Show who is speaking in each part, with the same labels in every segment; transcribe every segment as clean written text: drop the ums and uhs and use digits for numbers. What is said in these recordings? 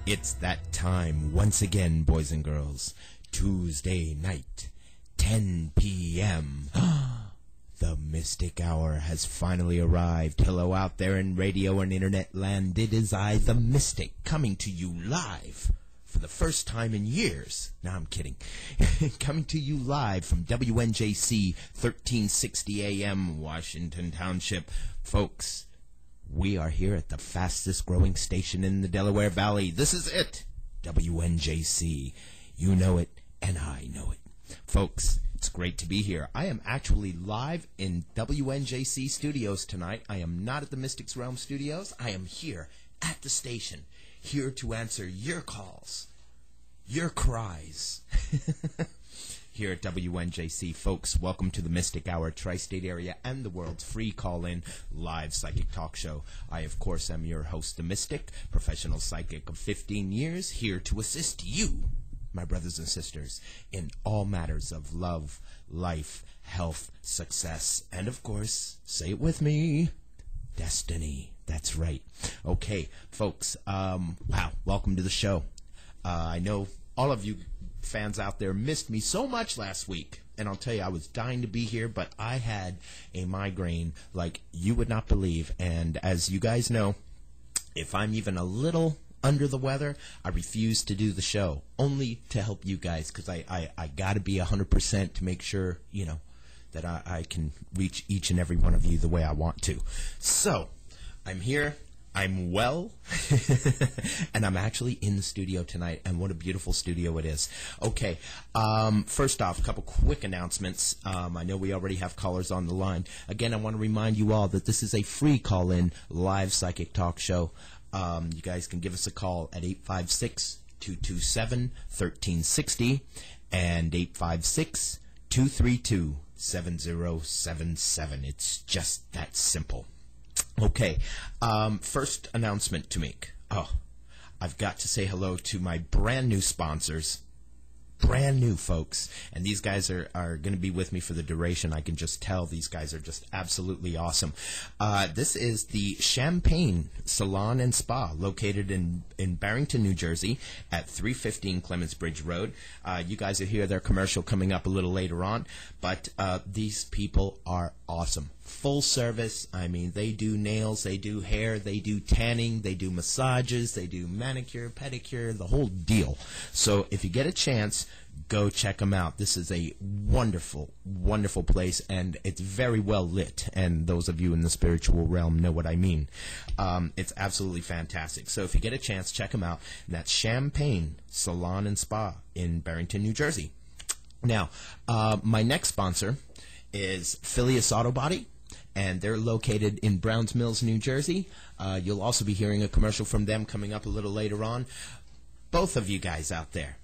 Speaker 1: It's that time once again, boys and girls. Tuesday night, 10 p.m. The Mystic Hour has finally arrived. Hello out there in radio and internet land. It is I, the Mystic, coming to you live for the first time in years. No, I'm kidding. Coming to you live from WNJC 1360 AM, Washington Township. Folks, we are here at the fastest growing station in the Delaware Valley. This is it, WNJC. You know it, and I know it. Folks, it's great to be here. I am actually live in WNJC studios tonight. I am not at the Mystics Realm studios. I am here at the station, here to answer your calls, your cries. Here at WNJC, folks, welcome to the Mystic Hour, Tri-State Area, and the world's free call-in live psychic talk show. I, of course, am your host, the Mystic, professional psychic of 15 years, here to assist you, my brothers and sisters, in all matters of love, life, health, success, and, of course, say it with me, destiny. That's right. Okay, folks, wow, welcome to the show. I know all of you fans out there missed me so much last week, and I'll tell you, I was dying to be here, but I had a migraine like you would not believe, and as you guys know, if I'm even a little under the weather, I refuse to do the show, only to help you guys, because I got to be 100% to make sure, you know, that I can reach each and every one of you the way I want to. So, I'm here. I'm well, and I'm actually in the studio tonight, and what a beautiful studio it is. Okay, first off, a couple quick announcements. I know we already have callers on the line. Again, I want to remind you all that this is a free call-in live psychic talk show. You guys can give us a call at 856-227-1360 and 856-232-7077. It's just that simple. Okay, first announcement to make. Oh, I've got to say hello to my brand new sponsors. Brand new, folks. And these guys are going to be with me for the duration. I can just tell these guys are just absolutely awesome. This is the Champagne Salon and Spa, located in Barrington, New Jersey, at 315 Clements Bridge Road. You guys will hear their commercial coming up a little later on. But these people are awesome. Full service. I mean, they do nails, they do hair, they do tanning, they do massages, they do manicure, pedicure, the whole deal. So if you get a chance, go check them out. This is a wonderful, wonderful place, and it's very well lit. And those of you in the spiritual realm know what I mean. It's absolutely fantastic. So if you get a chance, check them out. And that's Champagne Salon and Spa in Barrington, New Jersey. Now, my next sponsor is Phileas Auto Body, and they're located in Browns Mills, New Jersey. You'll also be hearing a commercial from them coming up a little later on. Both of you guys out there,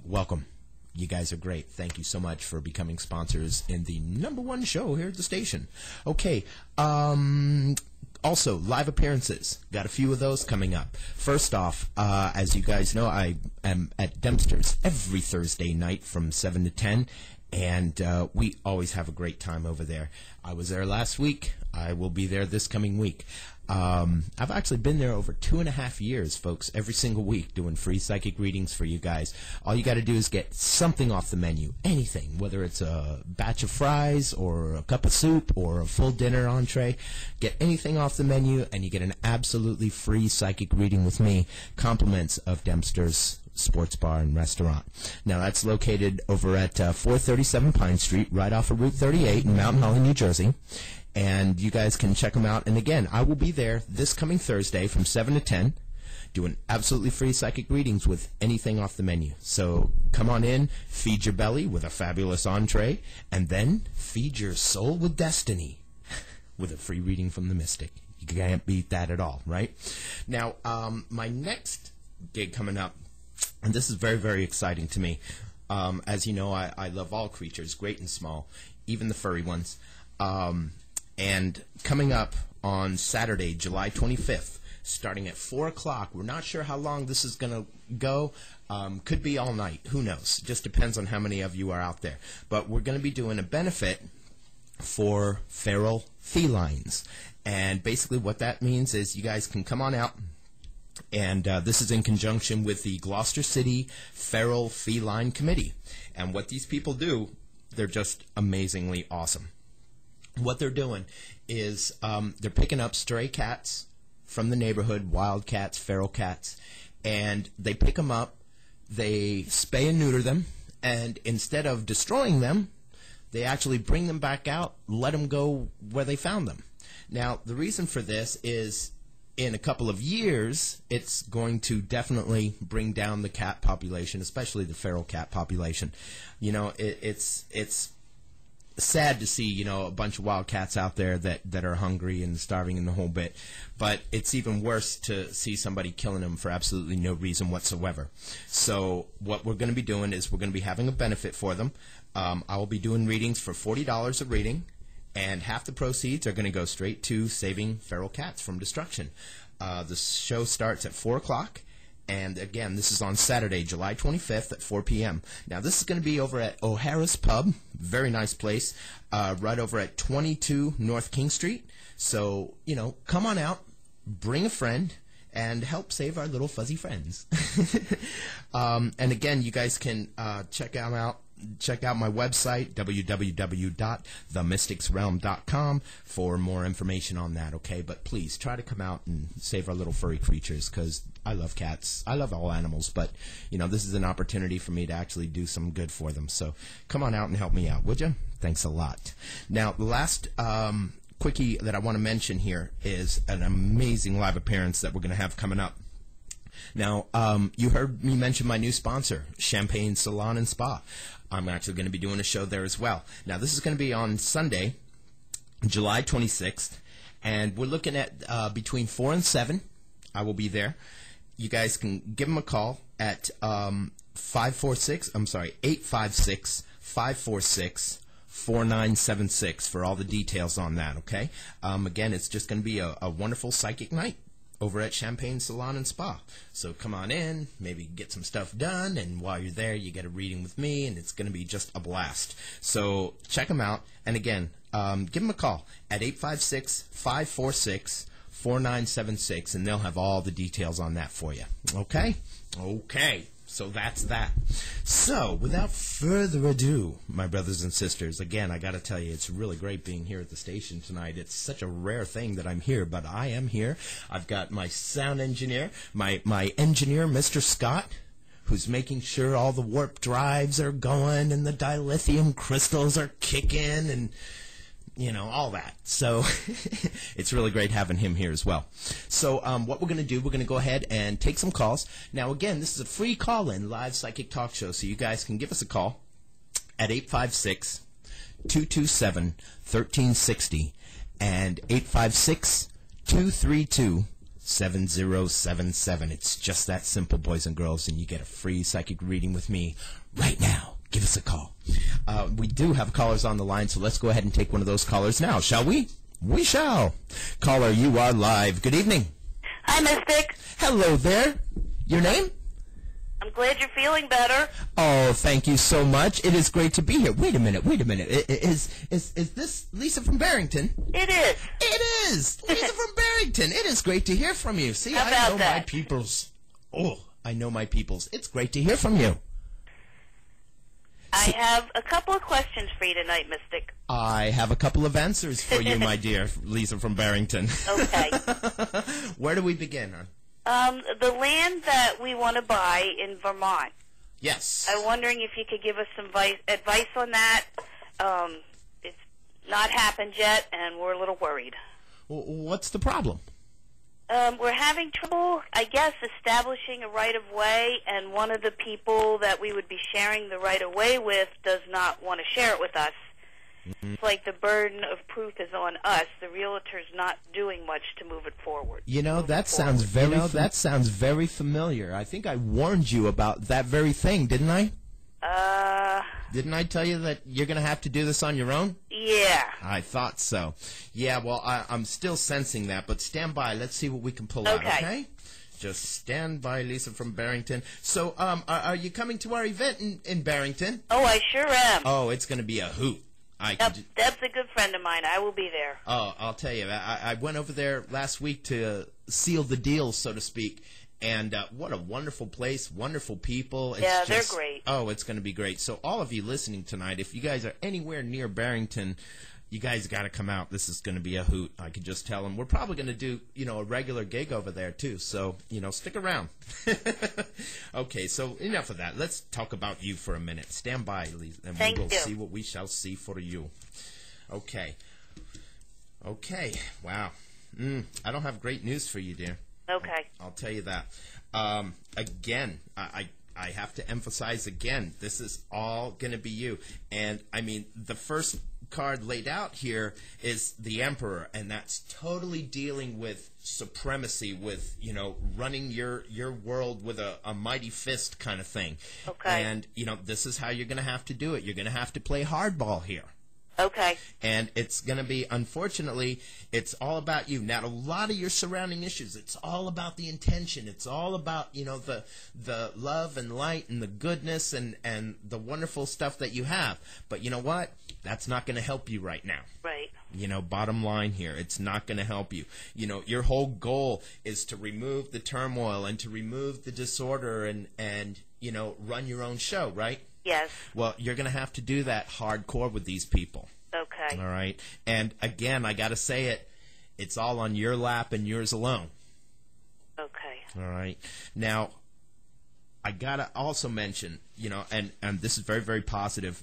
Speaker 1: welcome. You guys are great. Thank you so much for becoming sponsors in the #1 show here at the station. Okay, also, live appearances. Got a few of those coming up. First off, as you guys know, I am at Dempster's every Thursday night from 7 to 10. And we always have a great time over there. I was there last week. I will be there this coming week. I've actually been there over 2.5 years, folks, every single week doing free psychic readings for you guys. All you got to do is get something off the menu, anything, whether it's a batch of fries or a cup of soup or a full dinner entree. Get anything off the menu, and you get an absolutely free psychic reading with me, compliments of Dempster's Sports Bar and Restaurant. Now, that's located over at 437 Pine Street, right off of Route 38 in Mountain Holly, New Jersey. And you guys can check them out. And again, I will be there this coming Thursday from 7 to 10, doing absolutely free psychic readings with anything off the menu. So come on in, feed your belly with a fabulous entree, and then feed your soul with destiny with a free reading from the Mystic. You can't beat that at all, right? Now, my next gig coming up, and this is very, very exciting to me. As you know, I love all creatures, great and small, even the furry ones. And coming up on Saturday, July 25th, starting at 4 o'clock, we're not sure how long this is going to go. Could be all night. Who knows? Just depends on how many of you are out there. But we're going to be doing a benefit for feral felines. And basically what that means is you guys can come on out And this is in conjunction with the Gloucester City Feral Feline Committee. And what these people do, they're just amazingly awesome. What they're doing is they're picking up stray cats from the neighborhood, wild cats, feral cats, and they pick them up, they spay and neuter them, and instead of destroying them, they actually bring them back out, let them go where they found them. Now, the reason for this is in a couple of years, it's going to definitely bring down the cat population, especially the feral cat population. You know, it's sad to see, you know, a bunch of wild cats out there that are hungry and starving in the whole bit. But it's even worse to see somebody killing them for absolutely no reason whatsoever. So what we're going to be doing is we're going to be having a benefit for them. I will be doing readings for $40 a reading, and half the proceeds are going to go straight to saving feral cats from destruction. The show starts at 4 o'clock. And again, this is on Saturday, July 25th at 4 p.m. Now, this is going to be over at O'Hara's Pub. Very nice place. Right over at 22 North King Street. So, you know, come on out, bring a friend, and help save our little fuzzy friends. And again, you guys can check out my website, www.themysticsrealm.com, for more information on that, okay? But please, try to come out and save our little furry creatures, because I love cats. I love all animals, but, you know, this is an opportunity for me to actually do some good for them. So come on out and help me out, would you? Thanks a lot. Now, the last quickie that I want to mention here is an amazing live appearance that we're going to have coming up. Now, you heard me mention my new sponsor, Champagne Salon and Spa. I'm actually going to be doing a show there as well. Now, this is going to be on Sunday, July 26th, and we're looking at between 4 and 7. I will be there. You guys can give them a call at 856-546-4976 for all the details on that, okay? Again, it's just going to be a wonderful psychic night over at Champagne Salon and Spa. So come on in, maybe get some stuff done, and while you're there, you get a reading with me, and it's going to be just a blast. So check them out, and again, give them a call at 856-546-4976, and they'll have all the details on that for you. Okay? Okay. So that's that. So, without further ado, my brothers and sisters, again, I got to tell you, it's really great being here at the station tonight. It's such a rare thing that I'm here, but I am here. I've got my sound engineer, my engineer, Mr. Scott, who's making sure all the warp drives are going and the dilithium crystals are kicking and, you know, all that. So it's really great having him here as well. So what we're going to do, we're going to go ahead and take some calls. Now, again, this is a free call-in live psychic talk show, so you guys can give us a call at 856-227-1360 and 856-232-7077. It's just that simple, boys and girls, and you get a free psychic reading with me right now. Give us a call. We do have callers on the line, so let's go ahead and take one of those callers now, shall we? We shall. Caller, you are live. Good evening.
Speaker 2: Hi, Mystic.
Speaker 1: Hello there. Your name?
Speaker 2: I'm glad you're feeling better.
Speaker 1: Oh, thank you so much. It is great to be here. Wait a minute. Is this Lisa from Barrington?
Speaker 2: It is.
Speaker 1: It is. Lisa from Barrington. It is great to hear from you. See,
Speaker 2: How about
Speaker 1: I know
Speaker 2: that?
Speaker 1: my peoples. Oh, I know my peoples. It's great to hear from you.
Speaker 2: I have a couple of questions for you tonight, Mystic.
Speaker 1: I have a couple of answers for you, my dear Lisa from Barrington.
Speaker 2: Okay.
Speaker 1: Where do we begin?
Speaker 2: The land that we want to buy in Vermont.
Speaker 1: Yes.
Speaker 2: I'm wondering if you could give us some advice on that. It's not happened yet, and we're a little worried.
Speaker 1: What's the problem?
Speaker 2: We're having trouble, I guess, establishing a right-of-way, and one of the people that we would be sharing the right-of-way with does not want to share it with us. Mm-hmm. It's like the burden of proof is on us. The realtor's not doing much to move it forward.
Speaker 1: You know, that sounds very familiar. I think I warned you about that very thing, didn't I? Didn't I tell you that you're going to have to do this on your own?
Speaker 2: Yeah.
Speaker 1: I thought so. Yeah, well, I'm still sensing that, but stand by. Let's see what we can pull out, okay? Just stand by, Lisa from Barrington. So, are you coming to our event in Barrington?
Speaker 2: Oh, I sure am.
Speaker 1: Oh, it's going to be a hoot.
Speaker 2: Deb's a good friend of mine. I will be there.
Speaker 1: Oh, I'll tell you, I went over there last week to seal the deal, so to speak, And what a wonderful place, wonderful people. It's
Speaker 2: Yeah,
Speaker 1: just,
Speaker 2: they're great.
Speaker 1: Oh, it's going to be great. So all of you listening tonight, if you guys are anywhere near Barrington, you guys got to come out. This is going to be a hoot. I can just tell them. We're probably going to do, a regular gig over there, too. So, stick around. Okay, so enough of that. Let's talk about you for a minute. Stand by, Lisa, and we will see what we shall see for you. Okay. Wow. I don't have great news for you, dear.
Speaker 2: Okay.
Speaker 1: I'll tell you that. Again, I have to emphasize again, this is all going to be you. And, I mean, the first card laid out here is the Emperor, and that's totally dealing with supremacy, with, running your world with a mighty fist kind of thing.
Speaker 2: Okay.
Speaker 1: And, this is how you're going to have to do it. You're going to have to play hardball here.
Speaker 2: Okay.
Speaker 1: And it's going to be, unfortunately, it's all about you. Now, a lot of your surrounding issues, it's all about the intention. It's all about, the love and light and the goodness and the wonderful stuff that you have. But you know what? That's not going to help you right now.
Speaker 2: Right.
Speaker 1: Bottom line here, it's not going to help you. Your whole goal is to remove the turmoil and to remove the disorder and run your own show, right?
Speaker 2: Yes.
Speaker 1: Well, you're going to have to do that hardcore with these people.
Speaker 2: Okay.
Speaker 1: All right? And, again, I got to say it, it's all on your lap and yours alone.
Speaker 2: Okay.
Speaker 1: All right? Now, I got to also mention, and this is very, very positive,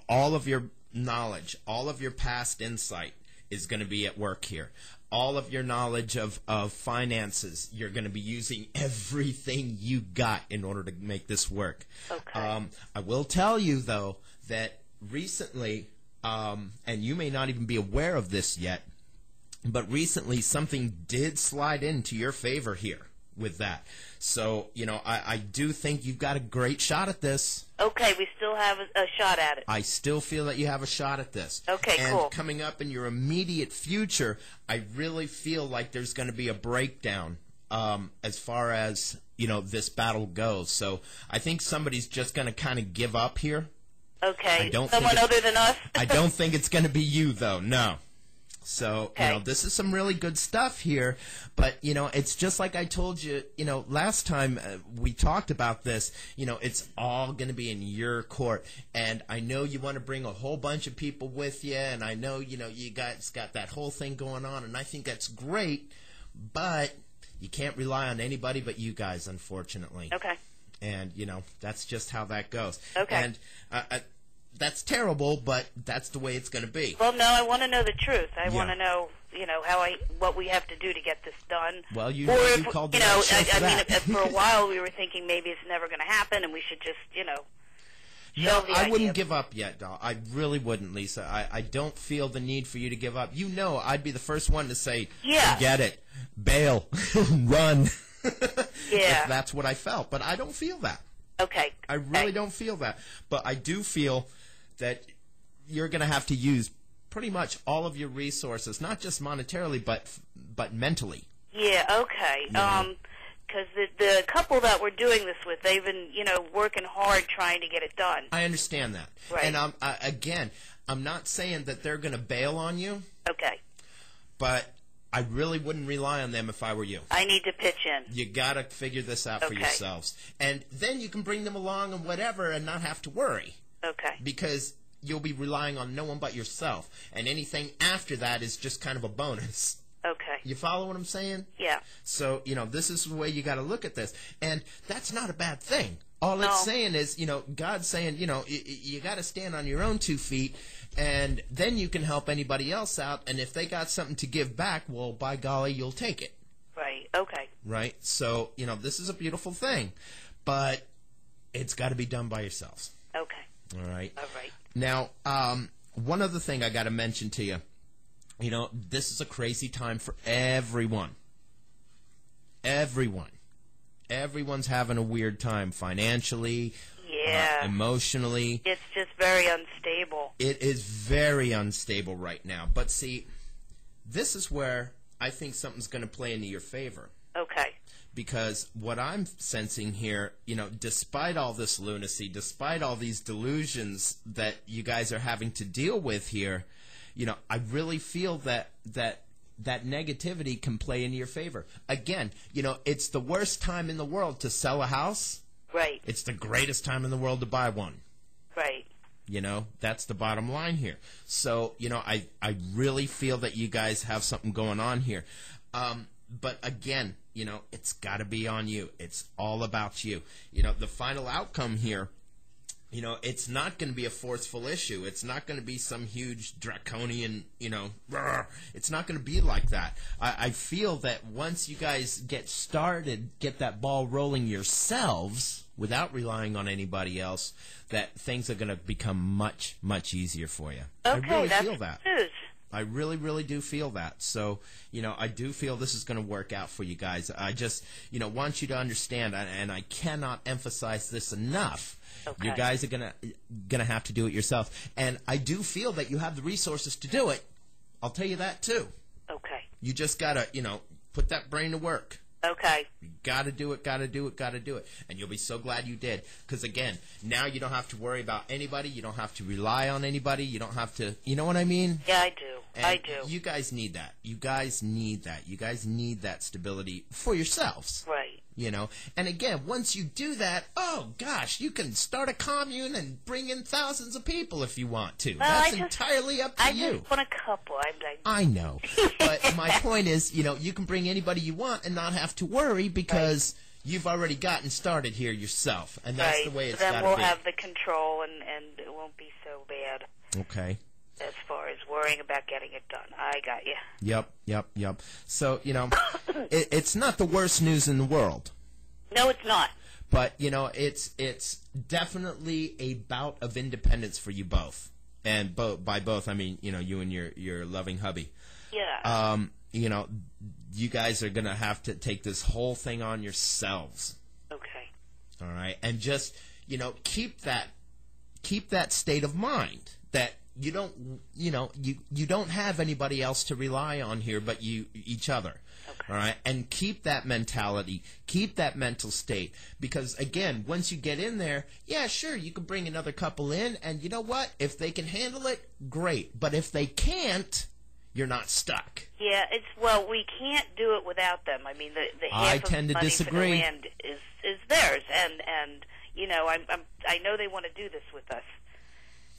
Speaker 1: all of your knowledge, all of your past insight is going to be at work here. All of your knowledge of finances, you're going to be using everything you got in order to make this work.
Speaker 2: Okay.
Speaker 1: I will tell you, though, that recently, and you may not even be aware of this yet, but recently something did slide into your favor here with that. So, I do think you've got a great shot at this.
Speaker 2: Okay, we still have a shot at it.
Speaker 1: I still feel that you have a shot at this.
Speaker 2: Okay,
Speaker 1: and
Speaker 2: cool.
Speaker 1: Coming up in your immediate future, I really feel like there's going to be a breakdown as far as, this battle goes. So I think somebody's just going to kind of give up here.
Speaker 2: Okay. Someone other than us?
Speaker 1: I don't think it's going to be you, though. No. So,
Speaker 2: okay.
Speaker 1: This is some really good stuff here, but, it's just like I told you, last time we talked about this, it's all going to be in your court, and I know you want to bring a whole bunch of people with you, and I know, you guys got that whole thing going on, and I think that's great, but you can't rely on anybody but you guys, unfortunately.
Speaker 2: Okay.
Speaker 1: And, that's just how that goes.
Speaker 2: Okay.
Speaker 1: And, that's terrible, but that's the way it's going to be.
Speaker 2: Well, no, I want to know the truth. I want to know, what we have to do to get this done.
Speaker 1: Well, you called the
Speaker 2: for a while we were thinking maybe it's never going to happen, and we should just,
Speaker 1: No, I wouldn't give up yet, doll. I really wouldn't, Lisa. I don't feel the need for you to give up. I'd be the first one to say, forget it, bail, run.
Speaker 2: Yeah.
Speaker 1: If that's what I felt, but I don't feel that.
Speaker 2: Okay.
Speaker 1: I really don't feel that. But I do feel that you're going to have to use pretty much all of your resources, not just monetarily, but mentally.
Speaker 2: Yeah, okay. Because the couple that we're doing this with, they've been, working hard trying to get it done.
Speaker 1: I understand that.
Speaker 2: Right.
Speaker 1: And again, I'm not saying that they're going to bail on you.
Speaker 2: Okay.
Speaker 1: But I really wouldn't rely on them if I were you.
Speaker 2: I need to pitch in.
Speaker 1: You got to figure this out for yourselves. And then you can bring them along and whatever and not have to worry.
Speaker 2: Okay.
Speaker 1: Because you'll be relying on no one but yourself. And anything after that is just kind of a bonus.
Speaker 2: Okay.
Speaker 1: You follow what I'm saying?
Speaker 2: Yeah.
Speaker 1: So, this is the way you got to look at this. And that's not a bad thing. All it's saying is, God's saying, you got to stand on your own 2 feet, and then you can help anybody else out. And if they got something to give back, well, by golly, you'll take it.
Speaker 2: Right. Okay.
Speaker 1: Right? So, this is a beautiful thing. But it's got to be done by yourselves.
Speaker 2: Okay.
Speaker 1: All right?
Speaker 2: All right.
Speaker 1: Now, one other thing I got to mention to you. This is a crazy time for everyone. Everyone. Everyone's having a weird time financially, emotionally.
Speaker 2: It's just very unstable.
Speaker 1: It is very unstable right now. But see, this is where I think something's going to play into your favor.
Speaker 2: Okay.
Speaker 1: Because what I'm sensing here, despite all this lunacy, despite all these delusions that you guys are having to deal with here, I really feel that that negativity can play into your favor. Again, it's the worst time in the world to sell a house.
Speaker 2: Right.
Speaker 1: It's the greatest time in the world to buy one.
Speaker 2: Right.
Speaker 1: That's the bottom line here. So, I really feel that you guys have something going on here. But again, it's got to be on you. It's all about you. The final outcome here, it's not going to be a forceful issue. It's not going to be some huge draconian, it's not going to be like that. I feel that once you guys get started, get that ball rolling yourselves without relying on anybody else, that things are going to become much, much easier for you.
Speaker 2: Okay,
Speaker 1: I really
Speaker 2: that's
Speaker 1: feel that.
Speaker 2: news.
Speaker 1: I really, really do feel that. So, I do feel this is going to work out for you guys. I just, want you to understand, and I cannot emphasize this enough.
Speaker 2: Okay.
Speaker 1: You guys are gonna have to do it yourself, and I do feel that you have the resources to do it. I'll tell you that too.
Speaker 2: Okay.
Speaker 1: You just gotta, put that brain to work.
Speaker 2: Okay.
Speaker 1: You gotta do it, gotta do it, gotta do it. And you'll be so glad you did. Because again, now you don't have to worry about anybody. You don't have to rely on anybody. You don't have to, you know what I mean?
Speaker 2: Yeah, I do.
Speaker 1: And
Speaker 2: I do.
Speaker 1: You guys need that. You guys need that. You guys need that stability for yourselves.
Speaker 2: Right.
Speaker 1: And again, once you do that, oh gosh, you can start a commune and bring in thousands of people if you want to.
Speaker 2: Well,
Speaker 1: That's entirely up to you.
Speaker 2: I just want a couple.
Speaker 1: I know. But my point is, you can bring anybody you want and not have to worry because you've already gotten started here yourself. And that's the way it's got to be.
Speaker 2: Then we'll have the control and it won't be so bad.
Speaker 1: Okay.
Speaker 2: As far as worrying about getting it done. I got you.
Speaker 1: Yep. So, it's not the worst news in the world.
Speaker 2: No, it's not.
Speaker 1: But, it's definitely a bout of independence for you both. And by both, I mean, you and your loving hubby.
Speaker 2: Yeah.
Speaker 1: You guys are going to have to take this whole thing on yourselves.
Speaker 2: Okay.
Speaker 1: All right? And just, keep that state of mind that you don't, you don't have anybody else to rely on here but each other.
Speaker 2: Okay.
Speaker 1: All right? And keep that mentality, keep that mental state. Because, again, once you get in there, yeah, sure, you can bring another couple in, and you know what? If they can handle it, great. But if they can't, you're not stuck.
Speaker 2: Yeah, we can't do it without them. I mean, the half of the money for the land is theirs, and I know they want to do this with us.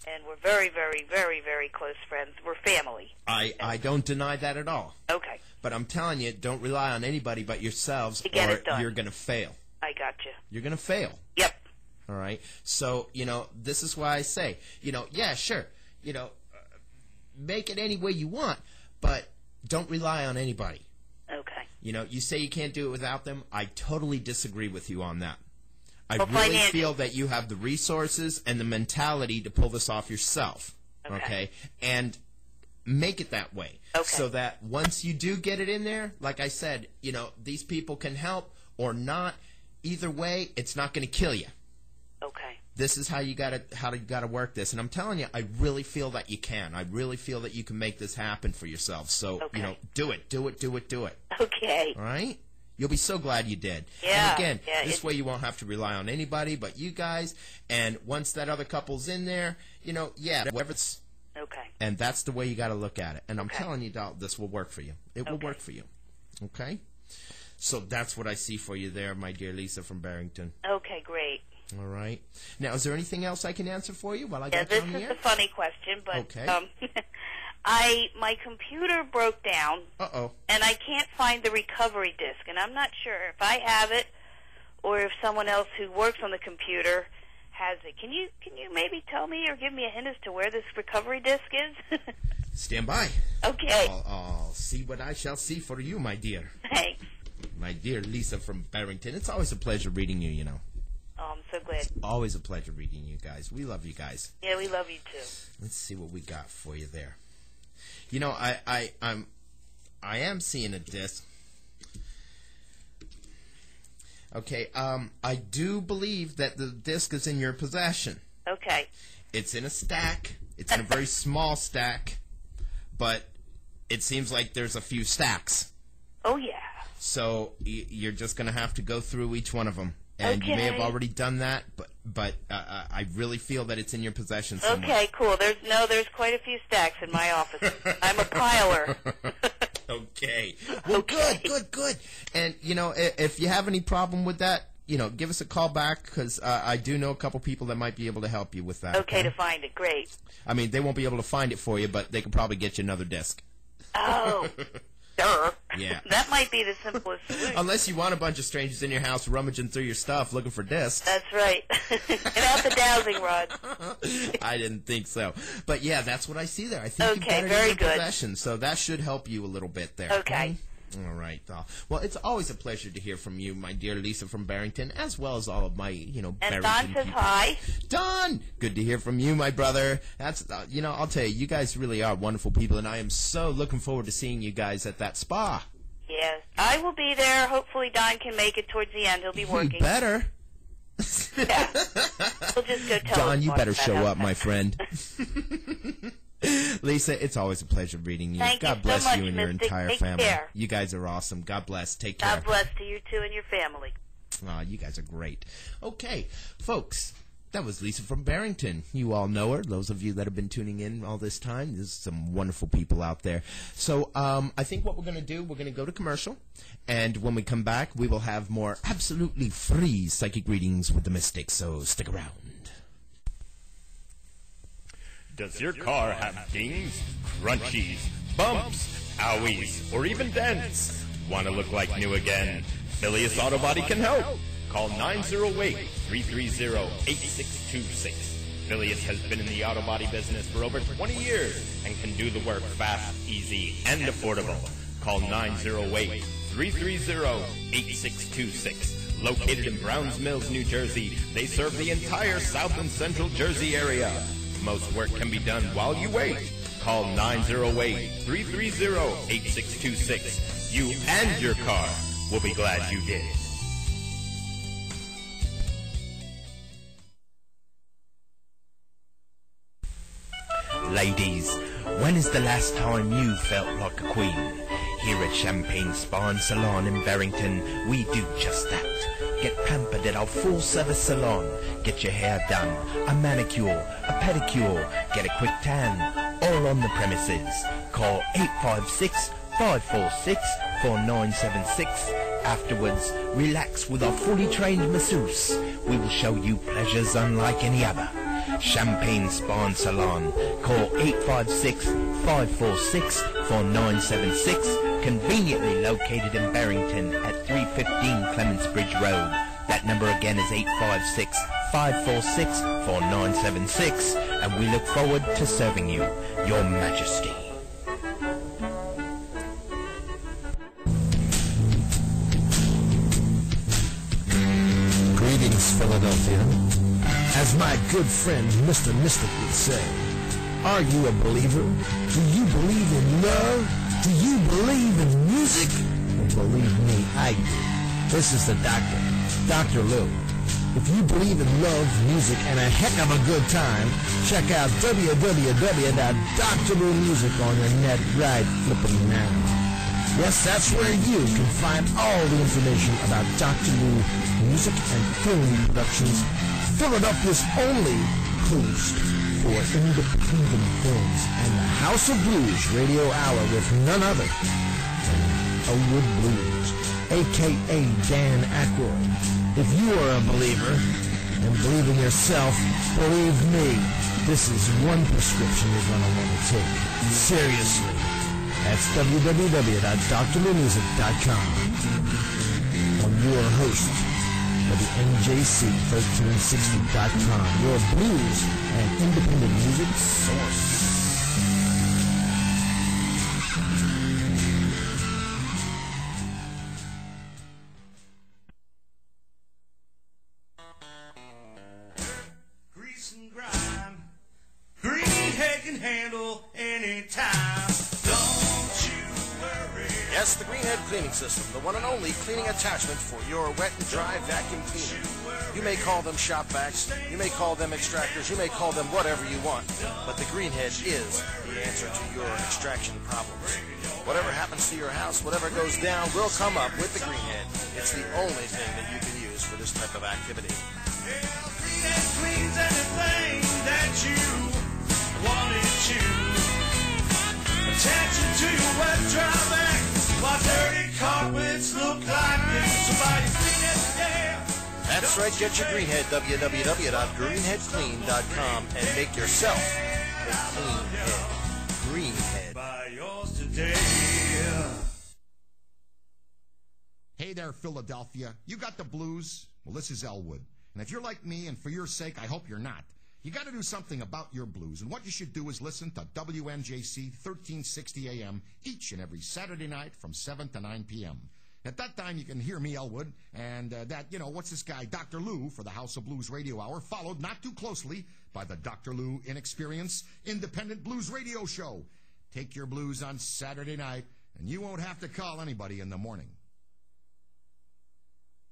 Speaker 2: And we're very, very, very, very close friends. We're family.
Speaker 1: I don't deny that at all.
Speaker 2: Okay.
Speaker 1: But I'm telling you, don't rely on anybody but yourselves,
Speaker 2: to get
Speaker 1: or
Speaker 2: it done.
Speaker 1: You're going to fail.
Speaker 2: I got you.
Speaker 1: You're going to fail.
Speaker 2: Yep.
Speaker 1: All right? So, this is why I say, yeah, sure, make it any way you want, but don't rely on anybody.
Speaker 2: Okay.
Speaker 1: You say you can't do it without them. I totally disagree with you on that. I
Speaker 2: Well,
Speaker 1: really feel that you have the resources and the mentality to pull this off yourself. Okay? And make it that way.
Speaker 2: Okay.
Speaker 1: So that once you do get it in there, like I said, these people can help or not. Either way, it's not going to kill you.
Speaker 2: Okay.
Speaker 1: This is how you gotta work this. And I'm telling you, I really feel that you can. I really feel that you can make this happen for yourself. So, do it.
Speaker 2: Okay.
Speaker 1: All right? You'll be so glad you did.
Speaker 2: Yeah.
Speaker 1: And again, this way you won't have to rely on anybody but you guys. And once that other couple's in there, whatever it's...
Speaker 2: Okay.
Speaker 1: And that's the way you got to look at it. And I'm telling you, doll, this will work for you. It will work for you. Okay? So that's what I see for you there, my dear Lisa from Barrington.
Speaker 2: Okay, great.
Speaker 1: All right. Now, is there anything else I can answer for you while I got
Speaker 2: you
Speaker 1: you on the air?
Speaker 2: This is a funny question, but...
Speaker 1: Okay.
Speaker 2: My computer broke down.
Speaker 1: Uh-oh.
Speaker 2: And I can't find the recovery disk, and I'm not sure if I have it or if someone else who works on the computer has it. Can you maybe tell me or give me a hint as to where this recovery disk is?
Speaker 1: Stand by.
Speaker 2: Okay.
Speaker 1: I'll see what I shall see for you, my dear.
Speaker 2: Thanks.
Speaker 1: My dear Lisa from Barrington. It's always a pleasure reading you,
Speaker 2: Oh, I'm so glad.
Speaker 1: It's always a pleasure reading you guys. We love you guys.
Speaker 2: Yeah, we love you too.
Speaker 1: Let's see what we got for you there. I am seeing a disc. Okay, I do believe that the disc is in your possession.
Speaker 2: Okay.
Speaker 1: It's in a stack. It's in a very small stack, but it seems like there's a few stacks.
Speaker 2: Oh, yeah.
Speaker 1: So you're just going to have to go through each one of them. And you may have already done that, but I really feel that it's in your possession somewhere.
Speaker 2: Okay, cool. There's quite a few stacks in my office. I'm a piler.
Speaker 1: Okay. Well,
Speaker 2: Okay.
Speaker 1: good. And, you know, if you have any problem with that, you know, give us a call back, because I do know a couple people that might be able to help you with that.
Speaker 2: Okay, to find it. Great.
Speaker 1: I mean, they won't be able to find it for you, but they can probably get you another disc.
Speaker 2: Oh, duh.
Speaker 1: Yeah.
Speaker 2: That might be the simplest solution.
Speaker 1: Unless you want a bunch of strangers in your house rummaging through your stuff looking for discs.
Speaker 2: That's right. And out the dowsing rod.
Speaker 1: I didn't think so. But yeah, that's what I see there. I think you've
Speaker 2: Okay,
Speaker 1: got it
Speaker 2: very
Speaker 1: in your
Speaker 2: good.
Speaker 1: possession, so that should help you a little bit there.
Speaker 2: Okay.
Speaker 1: All right. Well, it's always a pleasure to hear from you, my dear Lisa from Barrington, as well as all of my, you know,
Speaker 2: And
Speaker 1: Barrington
Speaker 2: Don says
Speaker 1: people.
Speaker 2: hi.
Speaker 1: Don! Good to hear from you, my brother. That's, you know, I'll tell you, you guys really are wonderful people, and I am so looking forward to seeing you guys at that spa.
Speaker 2: Yes. I will be there. Hopefully Don can make it towards the end. He'll be working.
Speaker 1: You better.
Speaker 2: Yeah. We'll just go tell
Speaker 1: Don,
Speaker 2: him
Speaker 1: you
Speaker 2: what
Speaker 1: better
Speaker 2: about
Speaker 1: show
Speaker 2: how
Speaker 1: up, my
Speaker 2: fast.
Speaker 1: friend. Lisa, it's always a pleasure reading you.
Speaker 2: Thank you
Speaker 1: God
Speaker 2: so
Speaker 1: bless
Speaker 2: much,
Speaker 1: you and your
Speaker 2: Mystic.
Speaker 1: entire
Speaker 2: Take
Speaker 1: family.
Speaker 2: care.
Speaker 1: You guys are awesome. God bless. Take care.
Speaker 2: God bless to you two and your family.
Speaker 1: Aw, you guys are great. Okay, folks, that was Lisa from Barrington. You all know her. Those of you that have been tuning in all this time, there's some wonderful people out there. So I think what we're going to do, we're going to go to commercial, and when we come back, we will have more absolutely free psychic readings with the Mystics, so stick around.
Speaker 3: Does your car have dings, crunchies, bumps, owies, or even dents? Want to look like new again? Milius Auto Body can help. Call 908-330-8626. Milius has been in the auto body business for over 20 years and can do the work fast, easy, and affordable. Call 908-330-8626. Located in Browns Mills, New Jersey, they serve the entire South and Central Jersey area. Most work can be done while you wait. Call 908-330-8626. You and your car will be glad you did.
Speaker 1: Ladies, when is the last time you felt like a queen? Here at Champagne Spa and Salon in Barrington, we do just that. Get pampered at our full-service salon. Get your hair done, a manicure, a pedicure, get a quick tan, all on the premises. Call 856-546-4976. Afterwards, relax with our fully trained masseuse. We will show you pleasures unlike any other. Champagne Spa and Salon. Call 856-546-4976. Conveniently located in Barrington at 315 Clements Bridge Road. That number again is 856-546-4976. And we look forward to serving you, Your Majesty.
Speaker 4: Greetings, Philadelphia. As my good friend Mr. Mystic would say, are you a believer? Do you believe in love? Do you believe in music? Well, believe me, I do. This is the doctor, Dr. Lou. If you believe in love, music, and a heck of a good time, check out www.drloumusic on your net right flipping now. Yes, that's where you can find all the information about Dr. Lou Music and Film Productions, Philadelphia's only host for independent films, and the House of Blues radio hour with none other than Elwood Blues, a.k.a. Dan Aykroyd. If you are a believer and believe in yourself, believe me, this is one prescription you're going to want to take. Seriously. That's www.drlumusic.com. I'm your host for the NJC1360.com, your blues and independent music source.
Speaker 5: Grease and grime, Greenhead can handle any time. Don't you worry.
Speaker 6: Yes, the Greenhead Cleaning System, the one and only cleaning attachment for your wet and dry vacuum cleaner. You may call them shop vacs, you may call them extractors, you may call them whatever you want, but the Greenhead is the answer to your extraction problems. Whatever happens to your house, whatever goes down will come up with the Greenhead. It's the only thing that you can use for this type of activity.
Speaker 5: Greenhead cleans anything that you want it to. Attach it to your wet, dry vac.
Speaker 6: That's right, get your Greenhead, www.greenheadclean.com, and make yourself a clean head. Greenhead.
Speaker 5: Buy yours today.
Speaker 7: Hey there, Philadelphia. You got the blues? Well, this is Elwood. And if you're like me, and for your sake, I hope you're not, you got to do something about your blues. And what you should do is listen to WNJC 1360 AM each and every Saturday night from 7 to 9 p.m. At that time, you can hear me, Elwood, and what's this guy, Dr. Lou, for the House of Blues Radio Hour, followed not too closely by the Dr. Lou Inexperience Independent Blues Radio Show. Take your blues on Saturday night, and you won't have to call anybody in the morning.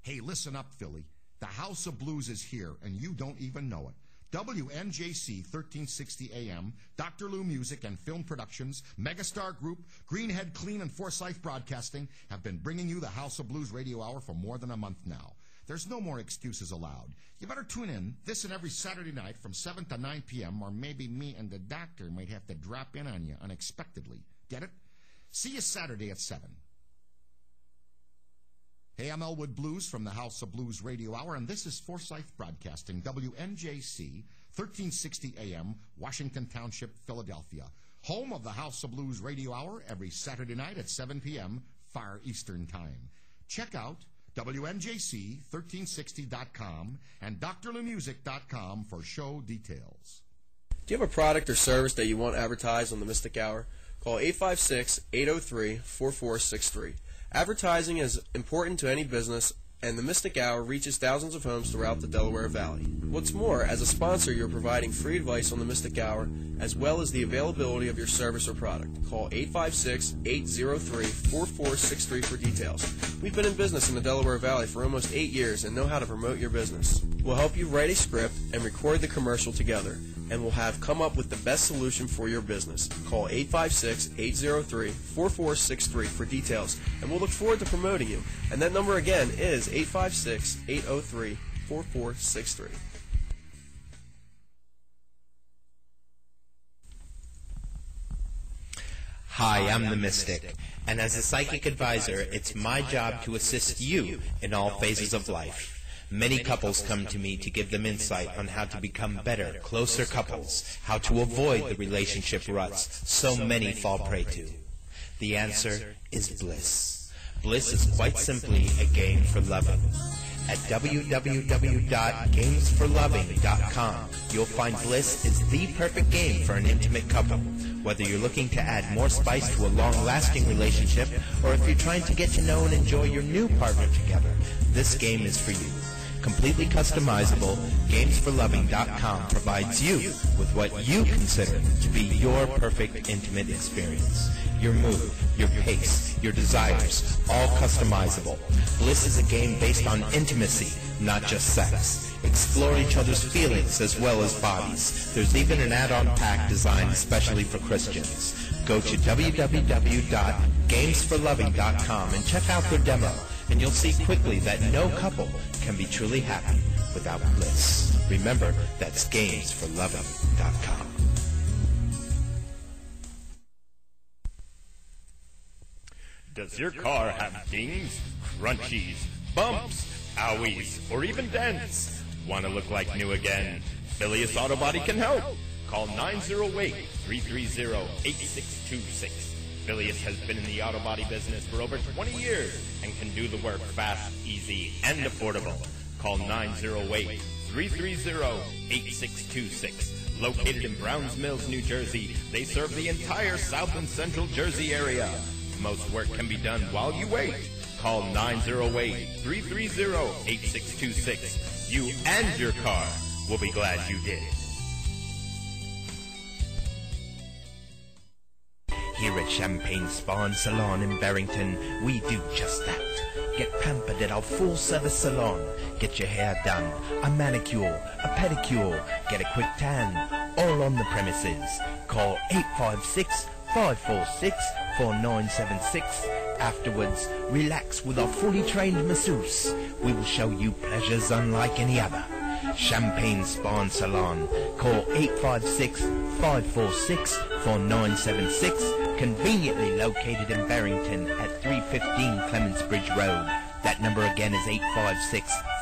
Speaker 7: Hey, listen up, Philly. The House of Blues is here, and you don't even know it. WNJC 1360 AM, Dr. Lou Music and Film Productions, Megastar Group, Greenhead Clean and Forsyth Broadcasting have been bringing you the House of Blues Radio Hour for more than a month now. There's no more excuses allowed. You better tune in this and every Saturday night from 7 to 9 p.m., or maybe me and the doctor might have to drop in on you unexpectedly. Get it? See you Saturday at 7. Hey, I'm Elwood Blues from the House of Blues Radio Hour, and this is Forsyth Broadcasting, WNJC, 1360 AM, Washington Township, Philadelphia. Home of the House of Blues Radio Hour every Saturday night at 7 p.m., Far Eastern Time. Check out WNJC1360.com and drlumusic.com for show details.
Speaker 8: Do you have a product or service that you want advertised on the Mystic Hour? Call 856-803-4463. Advertising is important to any business, and the Mystic Hour reaches thousands of homes throughout the Delaware Valley. What's more, as a sponsor, you're providing free advice on the Mystic Hour, as well as the availability of your service or product. Call 856-803-4463 for details. We've been in business in the Delaware Valley for almost 8 years and know how to promote your business. We'll help you write a script and record the commercial together, and we'll have come up with the best solution for your business. Call 856-803-4463 for details, and we'll look forward to promoting you. And that number again is 856-803-4463.
Speaker 1: Hi, I'm the Mystic, and as a psychic advisor, it's my job to assist you in all phases of life. Many couples come to me to give them insight on how to become better, closer couples, how to avoid the relationship ruts so many fall prey to. The answer is bliss. Bliss is quite simply a game for loving. At www.gamesforloving.com, you'll find Bliss is the perfect game for an intimate couple. Whether you're looking to add more spice to a long-lasting relationship, or if you're trying to get to know and enjoy your new partner together, this game is for you. Completely customizable, gamesforloving.com provides you with what you consider to be your perfect intimate experience. Your mood, your pace, your desires, all customizable. Bliss is a game based on intimacy, not just sex. Explore each other's feelings as well as bodies. There's even an add-on pack designed especially for Christians. Go to www.gamesforloving.com and check out their demo, and you'll see quickly that no couple can be truly happy without bliss. Remember, that's gamesforloving.com.
Speaker 3: Does your car have dings, crunchies, bumps, owies, or even dents? Want to look like new again? Phileas Auto Body can help. Call 908-330-8626. Phileas has been in the auto body business for over 20 years and can do the work fast, easy, and affordable. Call 908-330-8626. Located in Browns Mills, New Jersey, they serve the entire South and Central Jersey area. Most work can be done while you wait. Call 908-330-8626. You and your car will be glad you did.
Speaker 1: Here at Champagne Spa and Salon in Barrington, we do just that. Get pampered at our full-service salon. Get your hair done, a manicure, a pedicure, get a quick tan, all on the premises. Call 856-546-4976. Afterwards, relax with our fully trained masseuse. We will show you pleasures unlike any other. Champagne Spa and Salon. Call 856-546-4976. Conveniently located in Barrington at 315 Clements Bridge Road. That number again is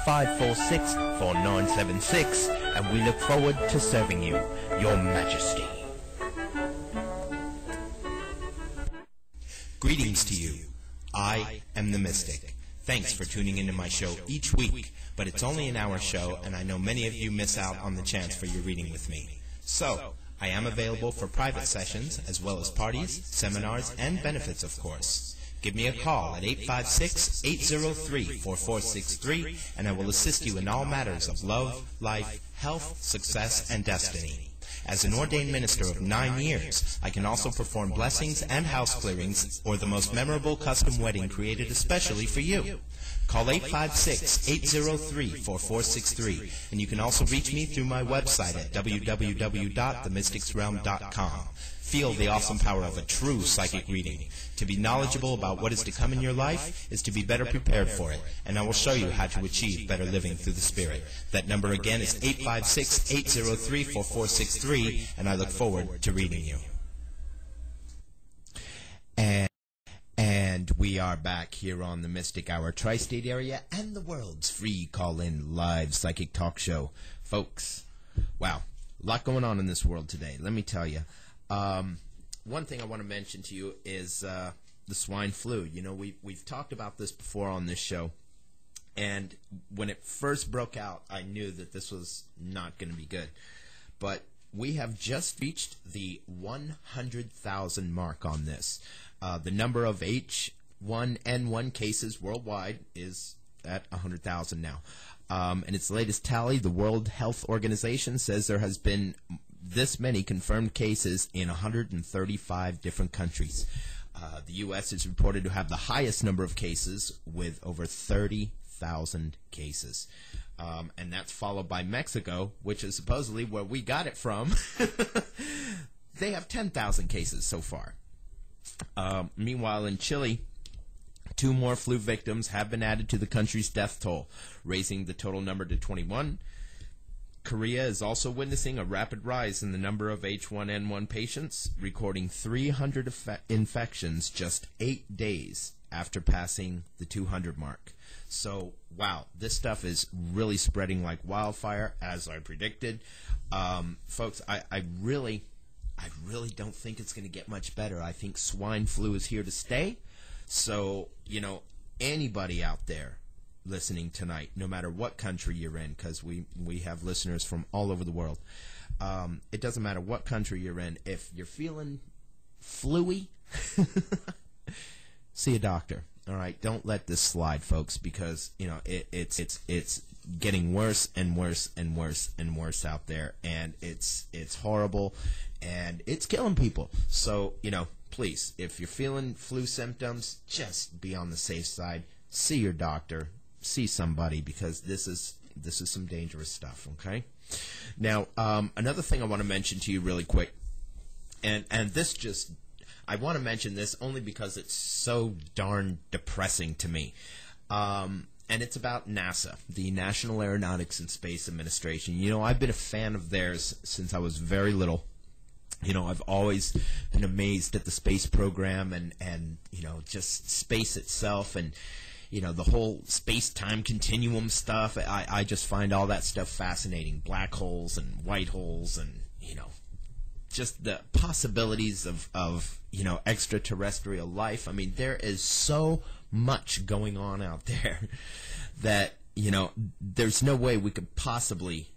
Speaker 1: 546-4976, and we look forward to serving you, Your Majesty. Greetings to you. I am the Mystic. Thanks for tuning into my show each week, but it's only an hour show, and I know many of you miss out on the chance for your reading with me. So, I am available for private sessions, as well as parties, seminars, and benefits, of course. Give me a call at 856-803-4463, and I will assist you in all matters of love, life, health, success, and destiny. As an ordained minister of 9 years, I can also perform blessings and house clearings or the most memorable custom wedding created especially for you. Call 856-803-4463, and you can also reach me through my website at www.themysticsrealm.com. Feel the awesome power of a true psychic reading. To be knowledgeable about what is to come in your life is to be better prepared for it, and I will show you how to achieve better living through the Spirit. That number again is 856-803-4463, and I look forward to reading you. And we are back here on the Mystic Hour, Tri-State Area, and the world's free call-in live psychic talk show. Folks, wow, a lot going on in this world today, let me tell you. One thing I want to mention to you is the swine flu. You know, we've talked about this before on this show, and when it first broke out, I knew that this was not going to be good. But we have just reached the 100,000 mark on this. The number of H1N1 cases worldwide is at 100,000 now. And its latest tally, the World Health Organization says there has been this many confirmed cases in 135 different countries. The U.S. is reported to have the highest number of cases with over 30,000 cases. And that's followed by Mexico, which is supposedly where we got it from. They have 10,000 cases so far. Meanwhile, in Chile, 2 more flu victims have been added to the country's death toll, raising the total number to 21. Korea is also witnessing a rapid rise in the number of H1N1 patients, recording 300 infections just 8 days after passing the 200 mark. So, wow, this stuff is really spreading like wildfire, as I predicted. Folks, I really don't think it's going to get much better. I think swine flu is here to stay. So, you know, anybody out there listening tonight, no matter what country you're in, because we have listeners from all over the world. It doesn't matter what country you're in. If you're feeling flu-y, see a doctor. All right, don't let this slide, folks, because you know it's getting worse and worse and worse and worse out there, and it's horrible, and it's killing people. So you know, please, if you're feeling flu symptoms, just be on the safe side. See your doctor. See somebody, because this is some dangerous stuff. Okay. Now, another thing I want to mention to you really quick, and this just, I want to mention this only because it's so darn depressing to me, and it's about NASA, the National Aeronautics and Space Administration. You know, I've been a fan of theirs since I was very little. You know, I've always been amazed at the space program and you know, just space itself, and you know, the whole space-time continuum stuff. I just find all that stuff fascinating. Black holes and white holes, and you know, just the possibilities of you know, extraterrestrial life. I mean, there is so much going on out there that, you know, there's no way we could possibly,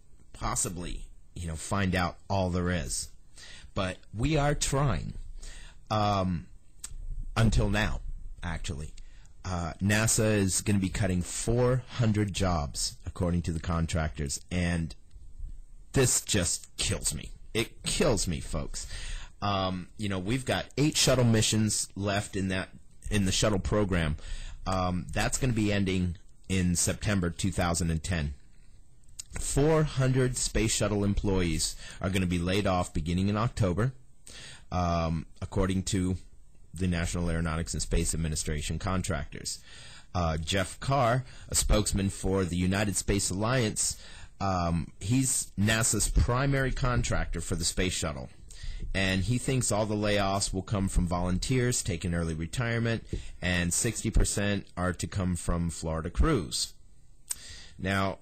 Speaker 1: you know, find out all there is. But we are trying. Until now, actually. NASA is going to be cutting 400 jobs, according to the contractors, and this just kills me. It kills me, folks. You know, we've got 8 shuttle missions left in the shuttle program. That's going to be ending in September 2010. 400 space shuttle employees are going to be laid off beginning in October, according to the National Aeronautics and Space Administration contractors. Jeff Carr, a spokesman for the United Space Alliance, he's NASA's primary contractor for the space shuttle. And he thinks all the layoffs will come from volunteers taking early retirement, and 60% are to come from Florida crews. Now,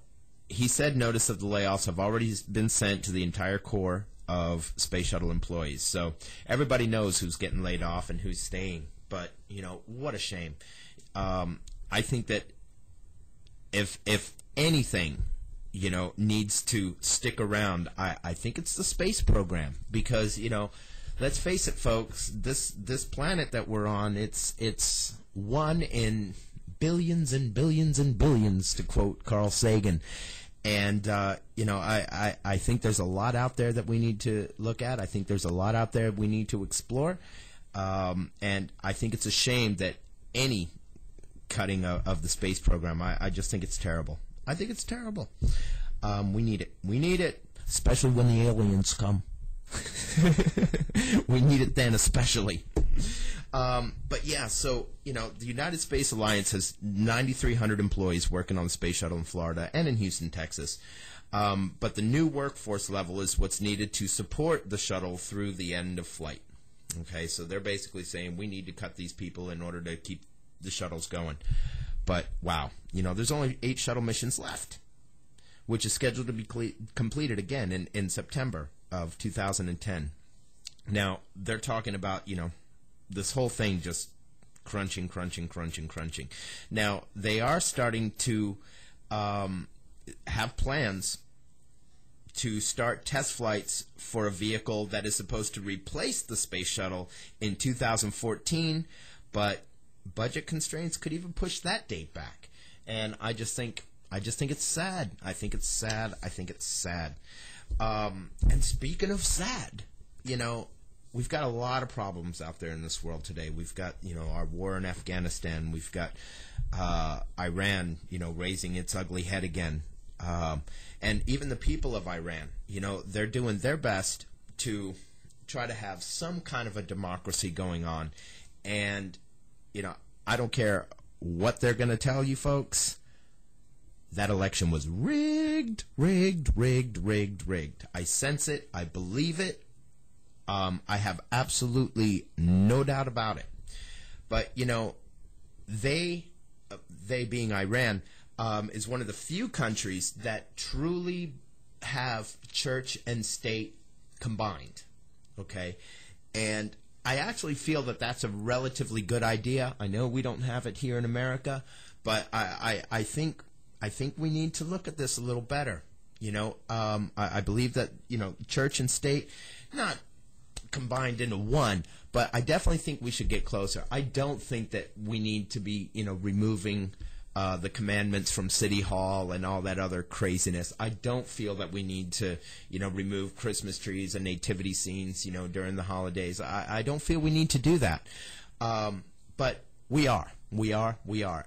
Speaker 1: he said notice of the layoffs have already been sent to the entire core of Space Shuttle employees. So everybody knows who's getting laid off and who's staying. But, you know, what a shame. I think that if anything, you know, needs to stick around, I think it's the space program. Because, you know, let's face it, folks, this planet that we're on, it's one in billions and billions and billions, to quote Carl Sagan. And, you know, I think there's a lot out there that we need to look at. I think there's a lot out there we need to explore. And I think it's a shame that any cutting of the space program, I just think it's terrible. I think it's terrible. We need it. We need it, especially when the aliens come. We need it then, especially. But yeah, so, you know, the United Space Alliance has 9,300 employees working on the space shuttle in Florida and in Houston, Texas. But the new workforce level is what's needed to support the shuttle through the end of flight. Okay, so they're basically saying we need to cut these people in order to keep the shuttles going. But, wow, you know, there's only 8 shuttle missions left, which is scheduled to be completed again in September of 2010. Now, they're talking about, you know, this whole thing just crunching. Now, they are starting to have plans to start test flights for a vehicle that is supposed to replace the space shuttle in 2014, but budget constraints could even push that date back. And I just think it's sad. I think it's sad. And speaking of sad, you know, we've got a lot of problems out there in this world today. We've got, you know, our war in Afghanistan. We've got Iran, you know, raising its ugly head again. And even the people of Iran, you know, they're doing their best to try to have some kind of a democracy going on. And, you know, I don't care what they're going to tell you folks. That election was rigged. I sense it. I believe it. I have absolutely no doubt about it. But, you know, they being Iran, is one of the few countries that truly have church and state combined. Okay? And I actually feel that that's a relatively good idea. I know we don't have it here in America, but I think we need to look at this a little better. You know, I believe that, you know, church and state, not combined into one, but I definitely think we should get closer. I don't think that we need to be, you know, removing the commandments from City Hall and all that other craziness. I don't feel that we need to, you know, remove Christmas trees and nativity scenes, you know, during the holidays. I don't feel we need to do that. But we are.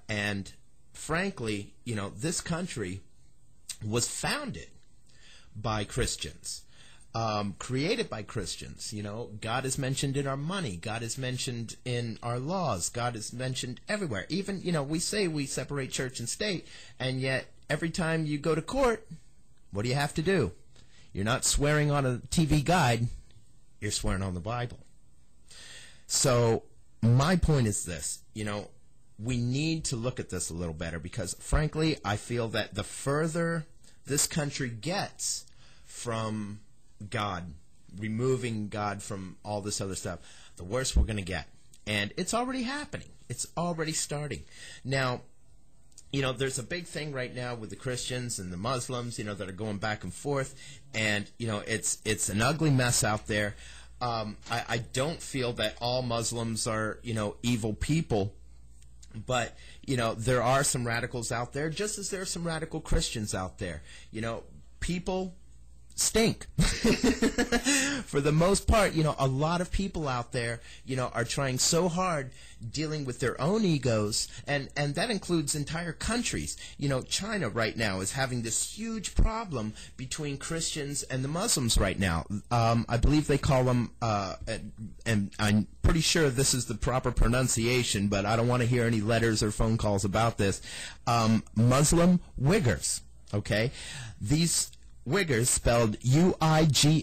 Speaker 1: And frankly, you know, this country was founded by Christians. Created by Christians. You know, God is mentioned in our money. God is mentioned in our laws. God is mentioned everywhere. Even, you know, we say we separate church and state, and yet every time you go to court, what do you have to do? You're not swearing on a TV guide. You're swearing on the Bible. So my point is this, you know, we need to look at this a little better because, frankly, I feel that the further this country gets from God, removing God from all this other stuff, the worse we're going to get. And it's already happening. It's already starting. Now, you know, there's a big thing right now with the Christians and the Muslims, you know, that are going back and forth. And, you know, it's an ugly mess out there. I don't feel that all Muslims are, you know, evil people. But, you know, there are some radicals out there, just as there are some radical Christians out there. You know, people stink. For the most part, you know, a lot of people out there, you know, are trying so hard dealing with their own egos, and that includes entire countries. You know, China right now is having this huge problem between Christians and the Muslims right now. I believe they call them, and I'm pretty sure this is the proper pronunciation, but I don't want to hear any letters or phone calls about this. Muslim Uyghurs, okay? These Uyghurs, spelled Uighurs,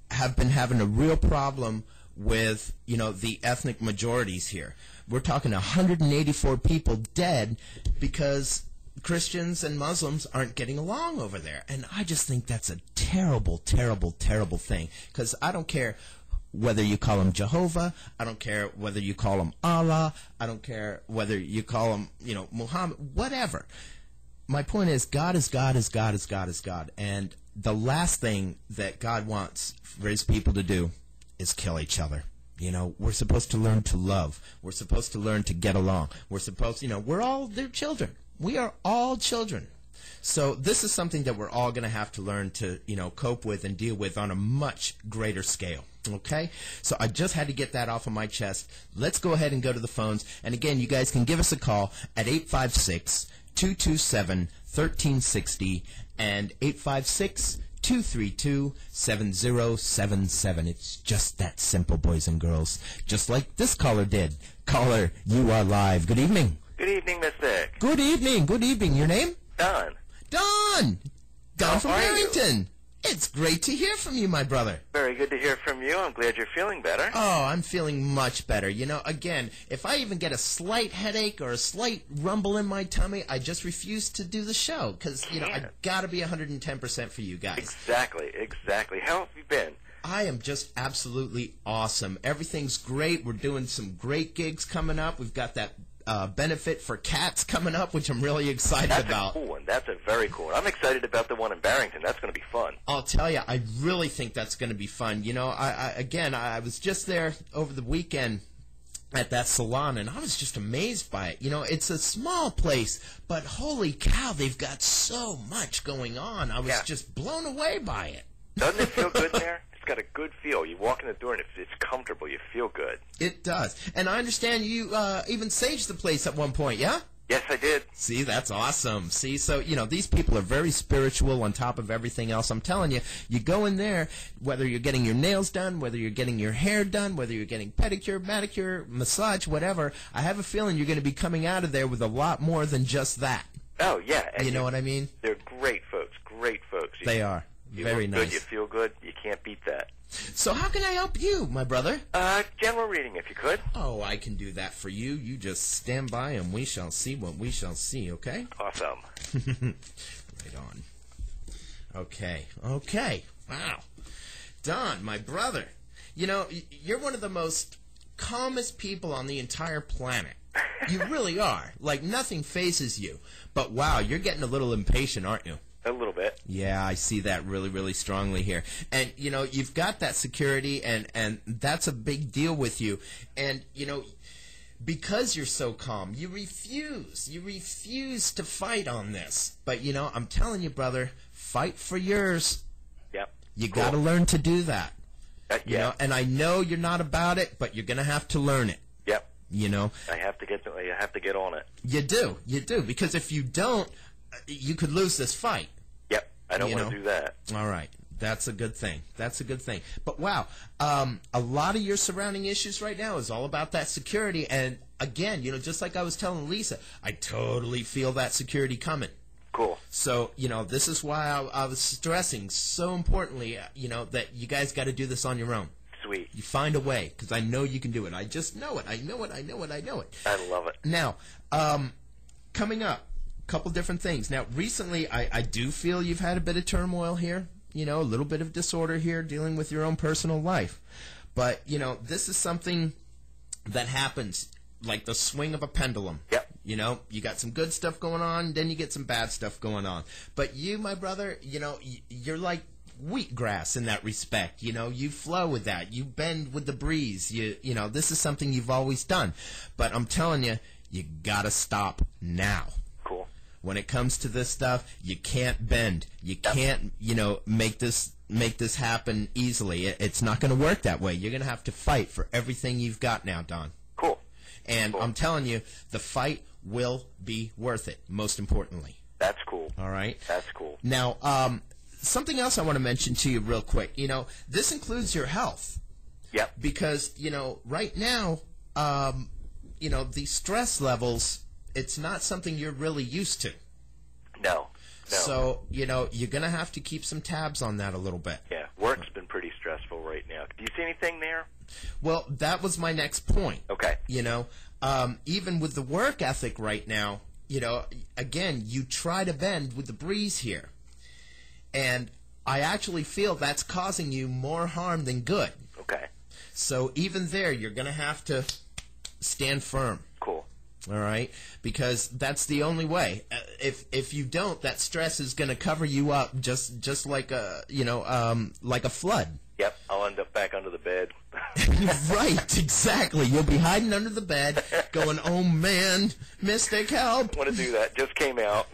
Speaker 1: have been having a real problem with, you know, the ethnic majorities here. We're talking 184 people dead because Christians and Muslims aren't getting along over there. And I just think that's a terrible, terrible, terrible thing. Because I don't care whether you call him Jehovah, I don't care whether you call him Allah, I don't care whether you call him, you know, Muhammad, whatever. My point is, God is God is God is God is God. And the last thing that God wants for his people to do is kill each other. You know, we're supposed to learn to love. We're supposed to learn to get along. We're supposed, you know, we're all their children. We are all children. So this is something that we're all going to have to learn to, you know, cope with and deal with on a much greater scale. Okay? So I just had to get that off of my chest. Let's go ahead and go to the phones. And again, you guys can give us a call at 856-227-1360 and 856-232-7077. It's just that simple, boys and girls. Just like this caller did. Caller, you are live. Good evening.
Speaker 9: Good evening, Miss Vic.
Speaker 1: Good evening. Good evening. Your name?
Speaker 9: Don.
Speaker 1: Don. Don from
Speaker 9: How are you?
Speaker 1: Barrington. It's great to hear from you, my brother.
Speaker 9: Very good to hear from you. I'm glad you're feeling better.
Speaker 1: Oh, I'm feeling much better. You know, again, if I even get a slight headache or a slight rumble in my tummy, I just refuse to do the show because, you know, I got to be 110% for you guys.
Speaker 9: Exactly, exactly. How have you been?
Speaker 1: I am just absolutely awesome. Everything's great. We're doing some great gigs coming up. We've got that benefit for cats coming up, which I'm really excited about.
Speaker 9: That's a cool one. That's a very cool one. I'm excited about the one in Barrington. That's going to be fun.
Speaker 1: I'll tell you, I really think that's going to be fun. You know, I was just there over the weekend at that salon, and I was just amazed by it. You know, it's a small place, but holy cow, they've got so much going on. I was just blown away by it.
Speaker 9: Doesn't it feel good there? It's got a good feel. You walk in the door and it's comfortable. You feel good.
Speaker 1: It does. And I understand you even saged the place at one point, yeah?
Speaker 9: Yes, I did.
Speaker 1: See, that's awesome. See, so, you know, these people are very spiritual on top of everything else. I'm telling you, you go in there, whether you're getting your nails done, whether you're getting your hair done, whether you're getting pedicure, manicure, massage, whatever, I have a feeling you're going to be coming out of there with a lot more than just that.
Speaker 9: Oh, yeah. And
Speaker 1: you know what I mean?
Speaker 9: They're great folks. Great folks.
Speaker 1: They are.
Speaker 9: You
Speaker 1: Very
Speaker 9: look
Speaker 1: nice.
Speaker 9: good, you feel good, you can't beat that.
Speaker 1: So how can I help you, my brother?
Speaker 9: General reading, if you could.
Speaker 1: Oh, I can do that for you. You just stand by and we shall see what we shall see, okay?
Speaker 9: Awesome.
Speaker 1: Right on. Okay. Okay. Wow. Don, my brother, you know, you're one of the most calmest people on the entire planet. You really are. Like, nothing phases you. But, wow, you're getting a little impatient, aren't you?
Speaker 9: A little bit.
Speaker 1: Yeah, I see that really, really strongly here. And, you know, you've got that security, and that's a big deal with you. And, you know, because you're so calm, you refuse to fight on this. But, you know, I'm telling you, brother, fight for yours.
Speaker 9: Yep.
Speaker 1: You got to learn to do that. You
Speaker 9: Yeah.
Speaker 1: know, and I know you're not about it, but you're going to have to learn it.
Speaker 9: Yep.
Speaker 1: You know.
Speaker 9: I have to get on it.
Speaker 1: You do, because if you don't, you could lose this fight.
Speaker 9: Yep, I don't want to do that.
Speaker 1: All right, that's a good thing. That's a good thing. But wow, a lot of your surrounding issues right now is all about that security. And again, you know, just like I was telling Lisa, I totally feel that security coming.
Speaker 9: Cool.
Speaker 1: So, you know, this is why I was stressing so importantly, you know, that you guys got to do this on your own.
Speaker 9: Sweet.
Speaker 1: You find a way, because I know you can do it. I just know it. I know it.
Speaker 9: I love it.
Speaker 1: Now, coming up, a couple different things. Now, recently, I do feel you've had a bit of turmoil here, you know, a little bit of disorder here, dealing with your own personal life. But, you know, this is something that happens like the swing of a pendulum.
Speaker 9: Yep.
Speaker 1: You know, you got some good stuff going on, then you get some bad stuff going on. But you, my brother, you know, you're like wheatgrass in that respect. You know, you flow with that. You bend with the breeze. You know, this is something you've always done. But I'm telling you, you got to stop now.
Speaker 9: Cool.
Speaker 1: When it comes to this stuff, you can't bend. You can't, you know, make this happen easily. It's not going to work that way. You're going to have to fight for everything you've got now, Don.
Speaker 9: Cool.
Speaker 1: And I'm telling you, the fight will be worth it, most importantly.
Speaker 9: That's cool.
Speaker 1: All right?
Speaker 9: That's cool.
Speaker 1: Now, something else I want to mention to you real quick. You know, this includes your health.
Speaker 9: Yep.
Speaker 1: Because, you know, right now, you know, the stress levels, it's not something you're really used to.
Speaker 9: No.
Speaker 1: So, you know, you're going to have to keep some tabs on that a little bit.
Speaker 9: Yeah, work's been pretty stressful right now, work. Do you see anything there?
Speaker 1: Well, that was my next point.
Speaker 9: Okay.
Speaker 1: You know, even with the work ethic right now, you know, again, you try to bend with the breeze here. And I actually feel that's causing you more harm than good.
Speaker 9: Okay.
Speaker 1: So even there, you're going to have to stand firm.
Speaker 9: Cool.
Speaker 1: All right? Because that's the only way. If you don't, that stress is going to cover you up just like a, you know, like a flood.
Speaker 9: Yep, I'll end up back under the bed.
Speaker 1: Right, exactly. You'll be hiding under the bed going, oh, man, Mystic, help.
Speaker 9: Want to do that. Just came out.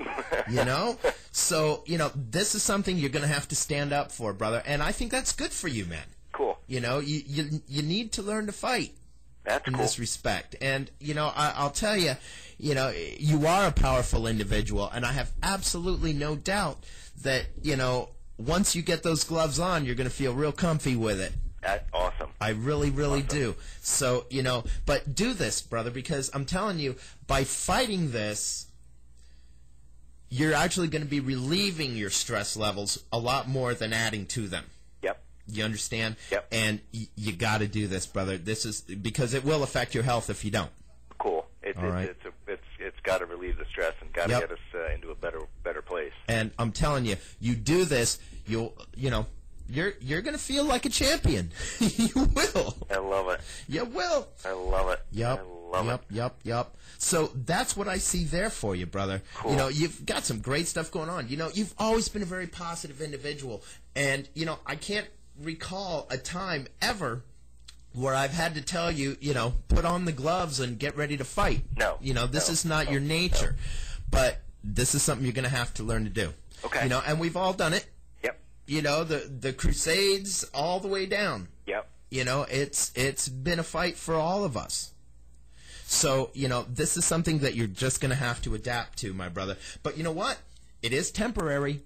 Speaker 1: You know? So, you know, this is something you're going to have to stand up for, brother. And I think that's good for you, man.
Speaker 9: Cool.
Speaker 1: You know, you need to learn to fight.
Speaker 9: That's
Speaker 1: in
Speaker 9: cool.
Speaker 1: this respect. And, you know, I'll tell you, you know, you are a powerful individual, and I have absolutely no doubt that, you know, once you get those gloves on, you're going to feel real comfy with it.
Speaker 9: That's awesome.
Speaker 1: I really, really do. So, you know, but do this, brother, because I'm telling you, by fighting this, you're actually going to be relieving your stress levels a lot more than adding to them.
Speaker 9: Yep.
Speaker 1: You understand?
Speaker 9: Yep.
Speaker 1: And you got to do this, brother. This is because it will affect your health if you don't.
Speaker 9: Cool.
Speaker 1: All right.
Speaker 9: It's got to relieve the stress and got to
Speaker 1: Yep.
Speaker 9: get us into a better place.
Speaker 1: And I'm telling you, you do this, you're going to feel like a champion. You will.
Speaker 9: I love it.
Speaker 1: You will.
Speaker 9: I love it.
Speaker 1: Yep.
Speaker 9: I love it.
Speaker 1: Yep. So that's what I see there for you, brother.
Speaker 9: Cool.
Speaker 1: You know, you've got some great stuff going on. You know, you've always been a very positive individual. And, you know, I can't recall a time ever where I've had to tell you, you know, put on the gloves and get ready to fight.
Speaker 9: No.
Speaker 1: You know, this is not your nature. But this is something you're going to have to learn to do.
Speaker 9: Okay.
Speaker 1: You know, and we've all done it.
Speaker 9: Yep.
Speaker 1: You know, the Crusades all the way down.
Speaker 9: Yep.
Speaker 1: You know, it's been a fight for all of us. So, you know, this is something that you're just going to have to adapt to, my brother. But you know what? It is temporary.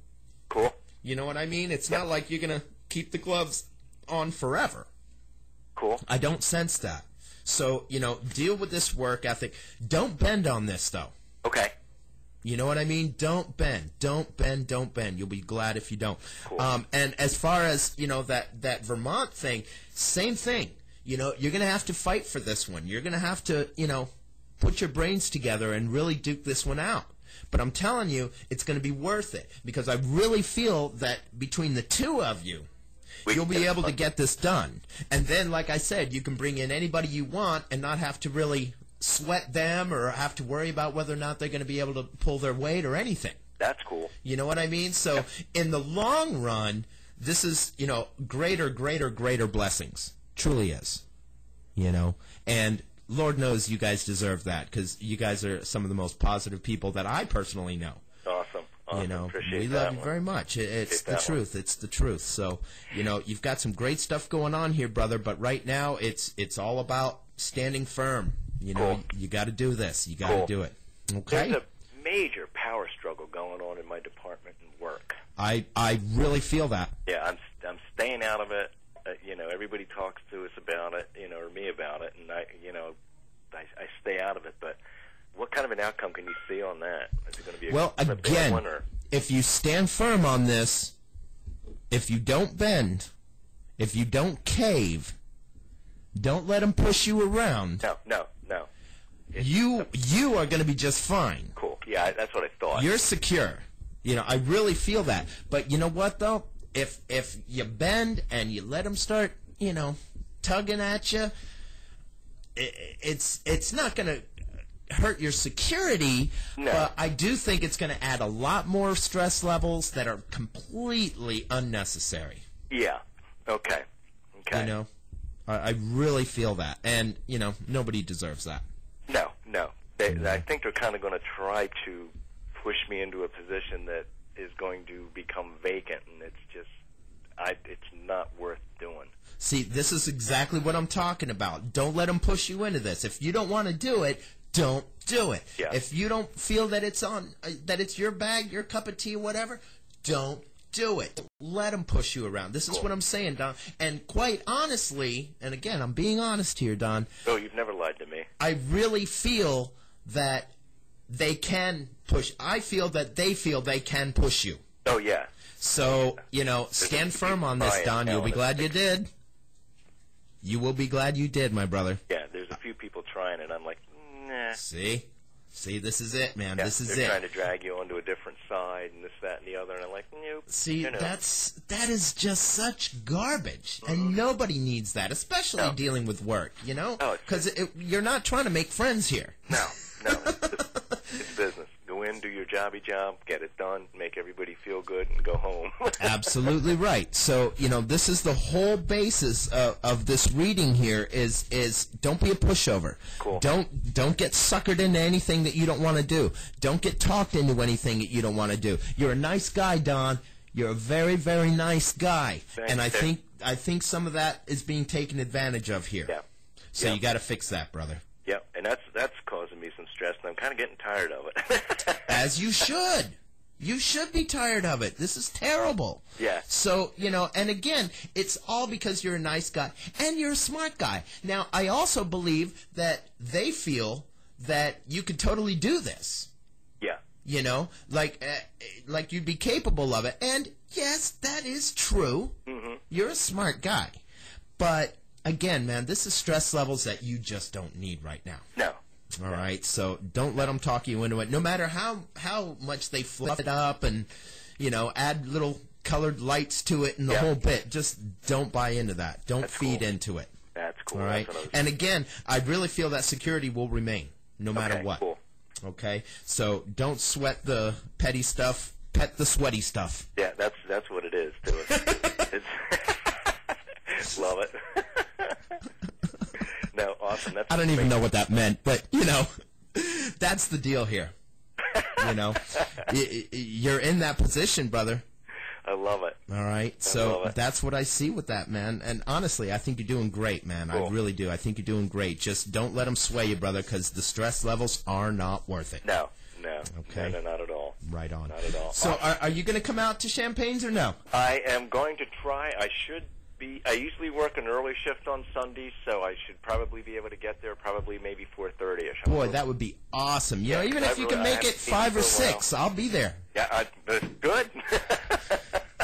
Speaker 9: Cool.
Speaker 1: You know what I mean? It's not like you're going to keep the gloves on forever.
Speaker 9: Cool.
Speaker 1: I don't sense that. So, you know, deal with this work ethic. Don't bend on this, though.
Speaker 9: Okay.
Speaker 1: You know what I mean? Don't bend. Don't bend. Don't bend. You'll be glad if you don't.
Speaker 9: Cool.
Speaker 1: And as far as, you know, that Vermont thing, same thing. You know, you're going to have to fight for this one. You're going to have to, you know, put your brains together and really duke this one out. But I'm telling you, it's going to be worth it because I really feel that between the two of you, you'll be able to get this done. And then, like I said, you can bring in anybody you want and not have to really sweat them or have to worry about whether or not they're going to be able to pull their weight or anything.
Speaker 9: That's cool.
Speaker 1: You know what I mean? So in the long run, this is, you know, greater blessings. Truly is. You know? And Lord knows you guys deserve that because you guys are some of the most positive people that I personally know.
Speaker 9: Awesome.
Speaker 1: You know,
Speaker 9: Appreciate
Speaker 1: we
Speaker 9: that
Speaker 1: love you
Speaker 9: one.
Speaker 1: very much. It's the
Speaker 9: that
Speaker 1: truth. It's the truth. So, you know, you've got some great stuff going on here, brother. But right now, it's all about standing firm. You know,
Speaker 9: Cool.
Speaker 1: you got to do this. You got to
Speaker 9: Cool.
Speaker 1: do it. Okay.
Speaker 9: There's a major power struggle going on in my department and work.
Speaker 1: I really feel that.
Speaker 9: Yeah, I'm staying out of it. You know, everybody talks to us about it, you know, or me about it, and I stay out of it. But what kind of an outcome can you see on that? Is it going to be a big one, or?
Speaker 1: If you stand firm on this, if you don't bend, if you don't cave, don't let them push you around.
Speaker 9: No.
Speaker 1: You are going to be just fine.
Speaker 9: Cool. Yeah, that's what I thought.
Speaker 1: You're secure. You know, I really feel that. But you know what, though? If you bend and you let them start, you know, tugging at you, it's not going to hurt your security,
Speaker 9: No.
Speaker 1: but I do think it's going to add a lot more stress levels that are completely unnecessary.
Speaker 9: Yeah. Okay.
Speaker 1: You know, I really feel that. And, you know, nobody deserves that.
Speaker 9: No. I think they're kind of going to try to push me into a position that is going to become vacant, and it's just, it's not worth doing.
Speaker 1: See, this is exactly what I'm talking about. Don't let them push you into this. If you don't want to do it, don't do it.
Speaker 9: Yeah.
Speaker 1: If you don't feel that it's that it's your bag, your cup of tea, whatever, don't do it. Let them push you around. This is what I'm saying, Don. And quite honestly, and again, I'm being honest here, Don.
Speaker 9: Oh, you've never lied to me.
Speaker 1: I really feel that they can push. I feel that they feel they can push you.
Speaker 9: Oh, yeah.
Speaker 1: So, you know, stand firm on this, Don. You'll be glad you did. You will be glad you did, my brother.
Speaker 9: Yeah, there's a few people trying it. I'm like, nah.
Speaker 1: See, this is it, man.
Speaker 9: Yeah,
Speaker 1: this is
Speaker 9: they're
Speaker 1: it.
Speaker 9: trying to drag you onto a different side and this, that, and the other, and I'm like, nope.
Speaker 1: See, that is just such garbage, and nobody needs that, especially dealing with work. You know, because you're not trying to make friends here.
Speaker 9: No, it's business. Go in, do your jobby job, get it done, make everybody feel good, and go home.
Speaker 1: Absolutely right. So, this is the whole basis of this reading here is don't be a pushover.
Speaker 9: Cool.
Speaker 1: Don't get suckered into anything that you don't want to do. Don't get talked into anything that you don't want to do. You're a nice guy, Don. You're a very, very nice guy.
Speaker 9: Thanks,
Speaker 1: and I think some of that is being taken advantage of here.
Speaker 9: Yeah.
Speaker 1: So you got to fix that, brother.
Speaker 9: Yep, and that's causing me some stress, and I'm kind of getting tired of it.
Speaker 1: As you should. You should be tired of it. This is terrible.
Speaker 9: Yeah.
Speaker 1: So, and again, it's all because you're a nice guy and you're a smart guy. Now, I also believe that they feel that you could totally do this.
Speaker 9: Yeah.
Speaker 1: Like you'd be capable of it. And, yes, that is true.
Speaker 9: Mm-hmm.
Speaker 1: You're a smart guy. But, again, man, this is stress levels that you just don't need right now.
Speaker 9: No.
Speaker 1: All right, so don't let them talk you into it. No matter how much they fluff it up and, add little colored lights to it and the whole bit, just don't buy into that. Don't feed into it.
Speaker 9: That's cool.
Speaker 1: All right, and again, I really feel that security will remain no matter what.
Speaker 9: Cool.
Speaker 1: Okay, so don't sweat the petty stuff. Pet the sweaty stuff.
Speaker 9: Yeah, that's what it is to us. It's love it. No, awesome.
Speaker 1: I don't even know what that meant, but, that's the deal here. You're in that position, brother.
Speaker 9: I love it.
Speaker 1: All right, so that's what I see with that, man. And honestly, I think you're doing great, man.
Speaker 9: Cool.
Speaker 1: I really do. I think you're doing great. Just don't let them sway you, brother, because the stress levels are not worth it.
Speaker 9: No.
Speaker 1: Okay.
Speaker 9: No, not at all.
Speaker 1: Right on.
Speaker 9: Not at all.
Speaker 1: So are you going to come out to Champagne's or no?
Speaker 9: I am going to try. I usually work an early shift on Sundays, so I should probably be able to get there probably maybe 4:30ish.
Speaker 1: Boy, that would be awesome. Even if you can make it 5 or 6, I'll be there.
Speaker 9: Yeah, good.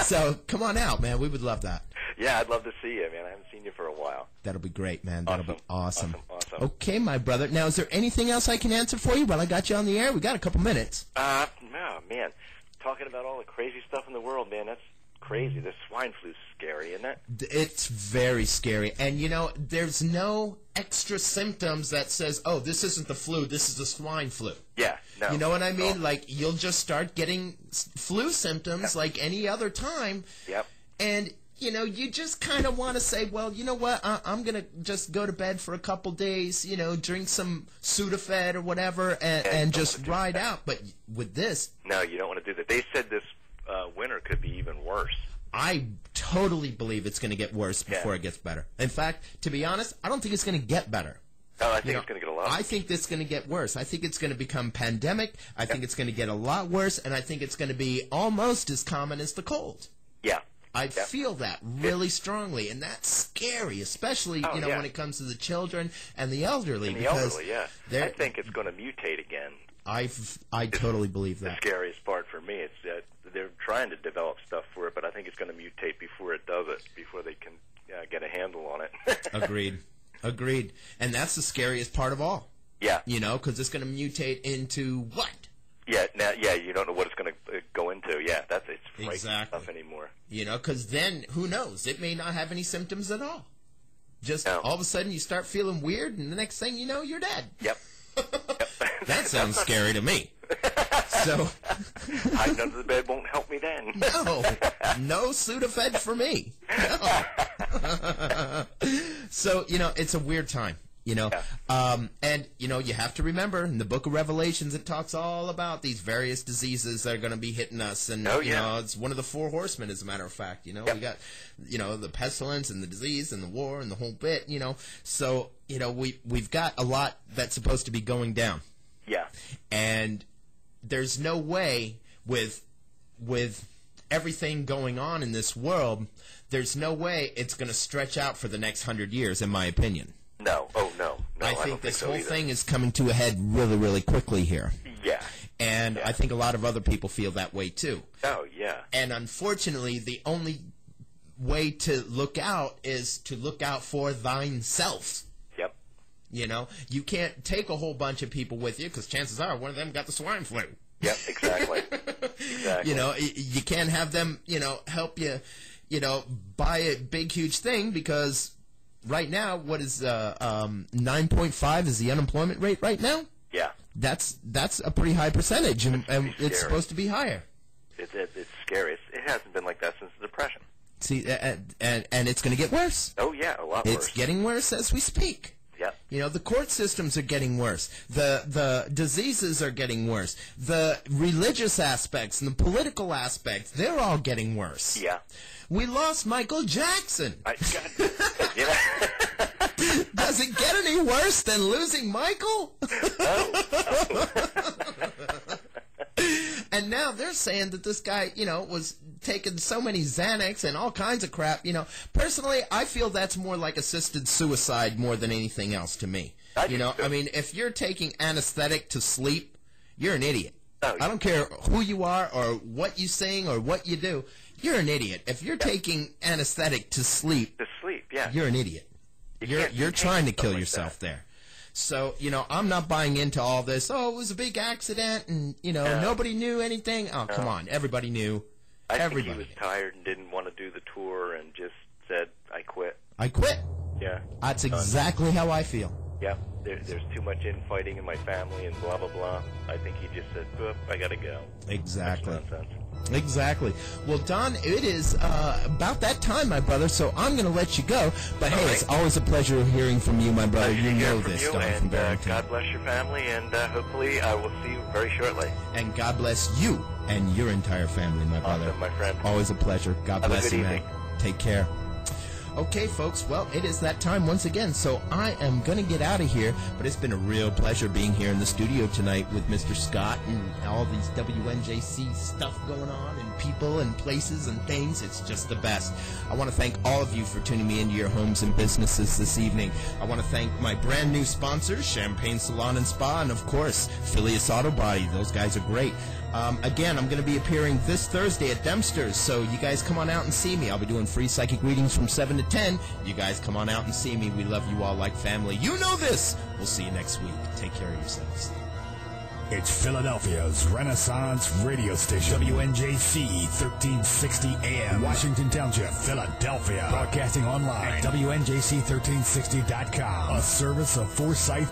Speaker 1: So come on out, man. We would love that.
Speaker 9: Yeah, I'd love to see you, man. I haven't seen you for a while.
Speaker 1: That'll be great, man. That'll be awesome.
Speaker 9: Awesome.
Speaker 1: Okay, my brother. Now, is there anything else I can answer for you while I got you on the air? We got a couple minutes.
Speaker 9: No, man. Talking about all the crazy stuff in the world, man, that's crazy. This swine flu's scary, isn't it?
Speaker 1: It's very scary. And, there's no extra symptoms that says, oh, this isn't the flu, this is the swine flu.
Speaker 9: Yeah, no.
Speaker 1: You know what I mean? Like, you'll just start getting flu symptoms like any other time.
Speaker 9: Yep.
Speaker 1: And, you just kind of want to say, well, you know what, I'm going to just go to bed for a couple days, drink some Sudafed or whatever, and just ride out. But with this...
Speaker 9: No, you don't want to do that. They said this winter could be even worse.
Speaker 1: I totally believe it's going to get worse before it gets better. In fact, to be honest, I don't think it's going to get better.
Speaker 9: Oh, I think it's going to get a lot worse.
Speaker 1: I think it's going to get worse. I think it's going to become pandemic. I think it's going to get a lot worse, and I think it's going to be almost as common as the cold.
Speaker 9: Yeah.
Speaker 1: I feel that really strongly, and that's scary, especially when it comes to the children and the elderly.
Speaker 9: And the elderly, yeah. I think it's going to mutate again.
Speaker 1: I totally believe that.
Speaker 9: The scariest part for me is that they're trying to develop stuff for it, but I think it's going to mutate before it does it, before they can get a handle on it.
Speaker 1: Agreed. And that's the scariest part of all.
Speaker 9: Yeah.
Speaker 1: Because it's going to mutate into what?
Speaker 9: Yeah, you don't know what it's going to go into. Yeah, it's frightening stuff anymore.
Speaker 1: Because then, who knows? It may not have any symptoms at all. Just all of a sudden you start feeling weird, and the next thing you know, you're dead.
Speaker 9: Yep.
Speaker 1: That sounds scary to me. So,
Speaker 9: hiding under the bed won't help me then.
Speaker 1: No Sudafed for me. No. So, it's a weird time. And you have to remember in the Book of Revelations it talks all about these various diseases that are going to be hitting us, and it's one of the 4 horsemen, as a matter of fact. We got the pestilence and the disease and the war and the whole bit. So we've got a lot that's supposed to be going down.
Speaker 9: Yeah,
Speaker 1: and there's no way with everything going on in this world, there's no way it's going to stretch out for the next 100 years, in my opinion.
Speaker 9: No.
Speaker 1: I think this whole thing is coming to a head really, really quickly here.
Speaker 9: Yeah.
Speaker 1: And I think a lot of other people feel that way, too.
Speaker 9: Oh, yeah.
Speaker 1: And unfortunately, the only way to look out is to look out for thine self.
Speaker 9: Yep.
Speaker 1: You know, you can't take a whole bunch of people with you because chances are one of them got the swine flu.
Speaker 9: Yep, exactly. Exactly.
Speaker 1: You know, you can't have them, you know, help you, you know, buy a big, huge thing because right now, what is 9.5 is the unemployment rate right now?
Speaker 9: Yeah.
Speaker 1: That's a pretty high percentage, and it's supposed to be higher.
Speaker 9: It's scary. It hasn't been like that since the Depression.
Speaker 1: See, and it's going to get worse.
Speaker 9: Oh, yeah, a lot worse.
Speaker 1: It's getting worse as we speak.
Speaker 9: Yep.
Speaker 1: You know, the court systems are getting worse. The diseases are getting worse. The religious aspects and the political aspects, they're all getting worse.
Speaker 9: Yeah.
Speaker 1: We lost Michael Jackson. Does it get any worse than losing Michael? And now they're saying that this guy, you know, was taking so many Xanax and all kinds of crap. You know, personally, I feel that's more like assisted suicide more than anything else to me. I mean, if you're taking anesthetic to sleep, you're an idiot. Oh, yeah. I don't care who you are or what you sing or what you do. You're an idiot. If you're taking anesthetic to sleep,
Speaker 9: yeah,
Speaker 1: you're an idiot. You're trying to kill yourself there. So, you know, I'm not buying into all this, oh, it was a big accident and, you know, nobody knew anything. Oh, come on. Everybody knew.
Speaker 9: I think he was tired and didn't want to do the tour and just said, I quit.
Speaker 1: I quit.
Speaker 9: Yeah.
Speaker 1: That's exactly how I feel.
Speaker 9: Yeah. There's too much infighting in my family and blah, blah, blah. I think he just said, I got to go.
Speaker 1: Exactly.
Speaker 9: That's nonsense.
Speaker 1: Exactly. Well, Don, it is about that time, my brother, so I'm going to let you go. But, hey, it's always a pleasure hearing from you, my brother. You know this, Don from Barrington.
Speaker 9: God bless your family, and hopefully I will see you very shortly.
Speaker 1: And God bless you and your entire family, my brother.
Speaker 9: Awesome, my friend.
Speaker 1: Always a pleasure. God bless you, man.
Speaker 9: Evening.
Speaker 1: Take care. Okay, folks, well, it is that time once again, so I am going to get out of here, but it's been a real pleasure being here in the studio tonight with Mr. Scott and all these WNJC stuff going on and people and places and things. It's just the best. I want to thank all of you for tuning me into your homes and businesses this evening. I want to thank my brand new sponsors, Champagne Salon and Spa, and, of course, Phileas Auto Body. Those guys are great. Again, I'm going to be appearing this Thursday at Dempster's, so you guys come on out and see me. I'll be doing free psychic readings from 7 to 10. You guys come on out and see me. We love you all like family. You know this. We'll see you next week. Take care of yourselves.
Speaker 10: It's Philadelphia's Renaissance radio station, WNJC 1360 AM, Washington Township, Philadelphia. Broadcasting online at WNJC1360.com, a service of Forsyth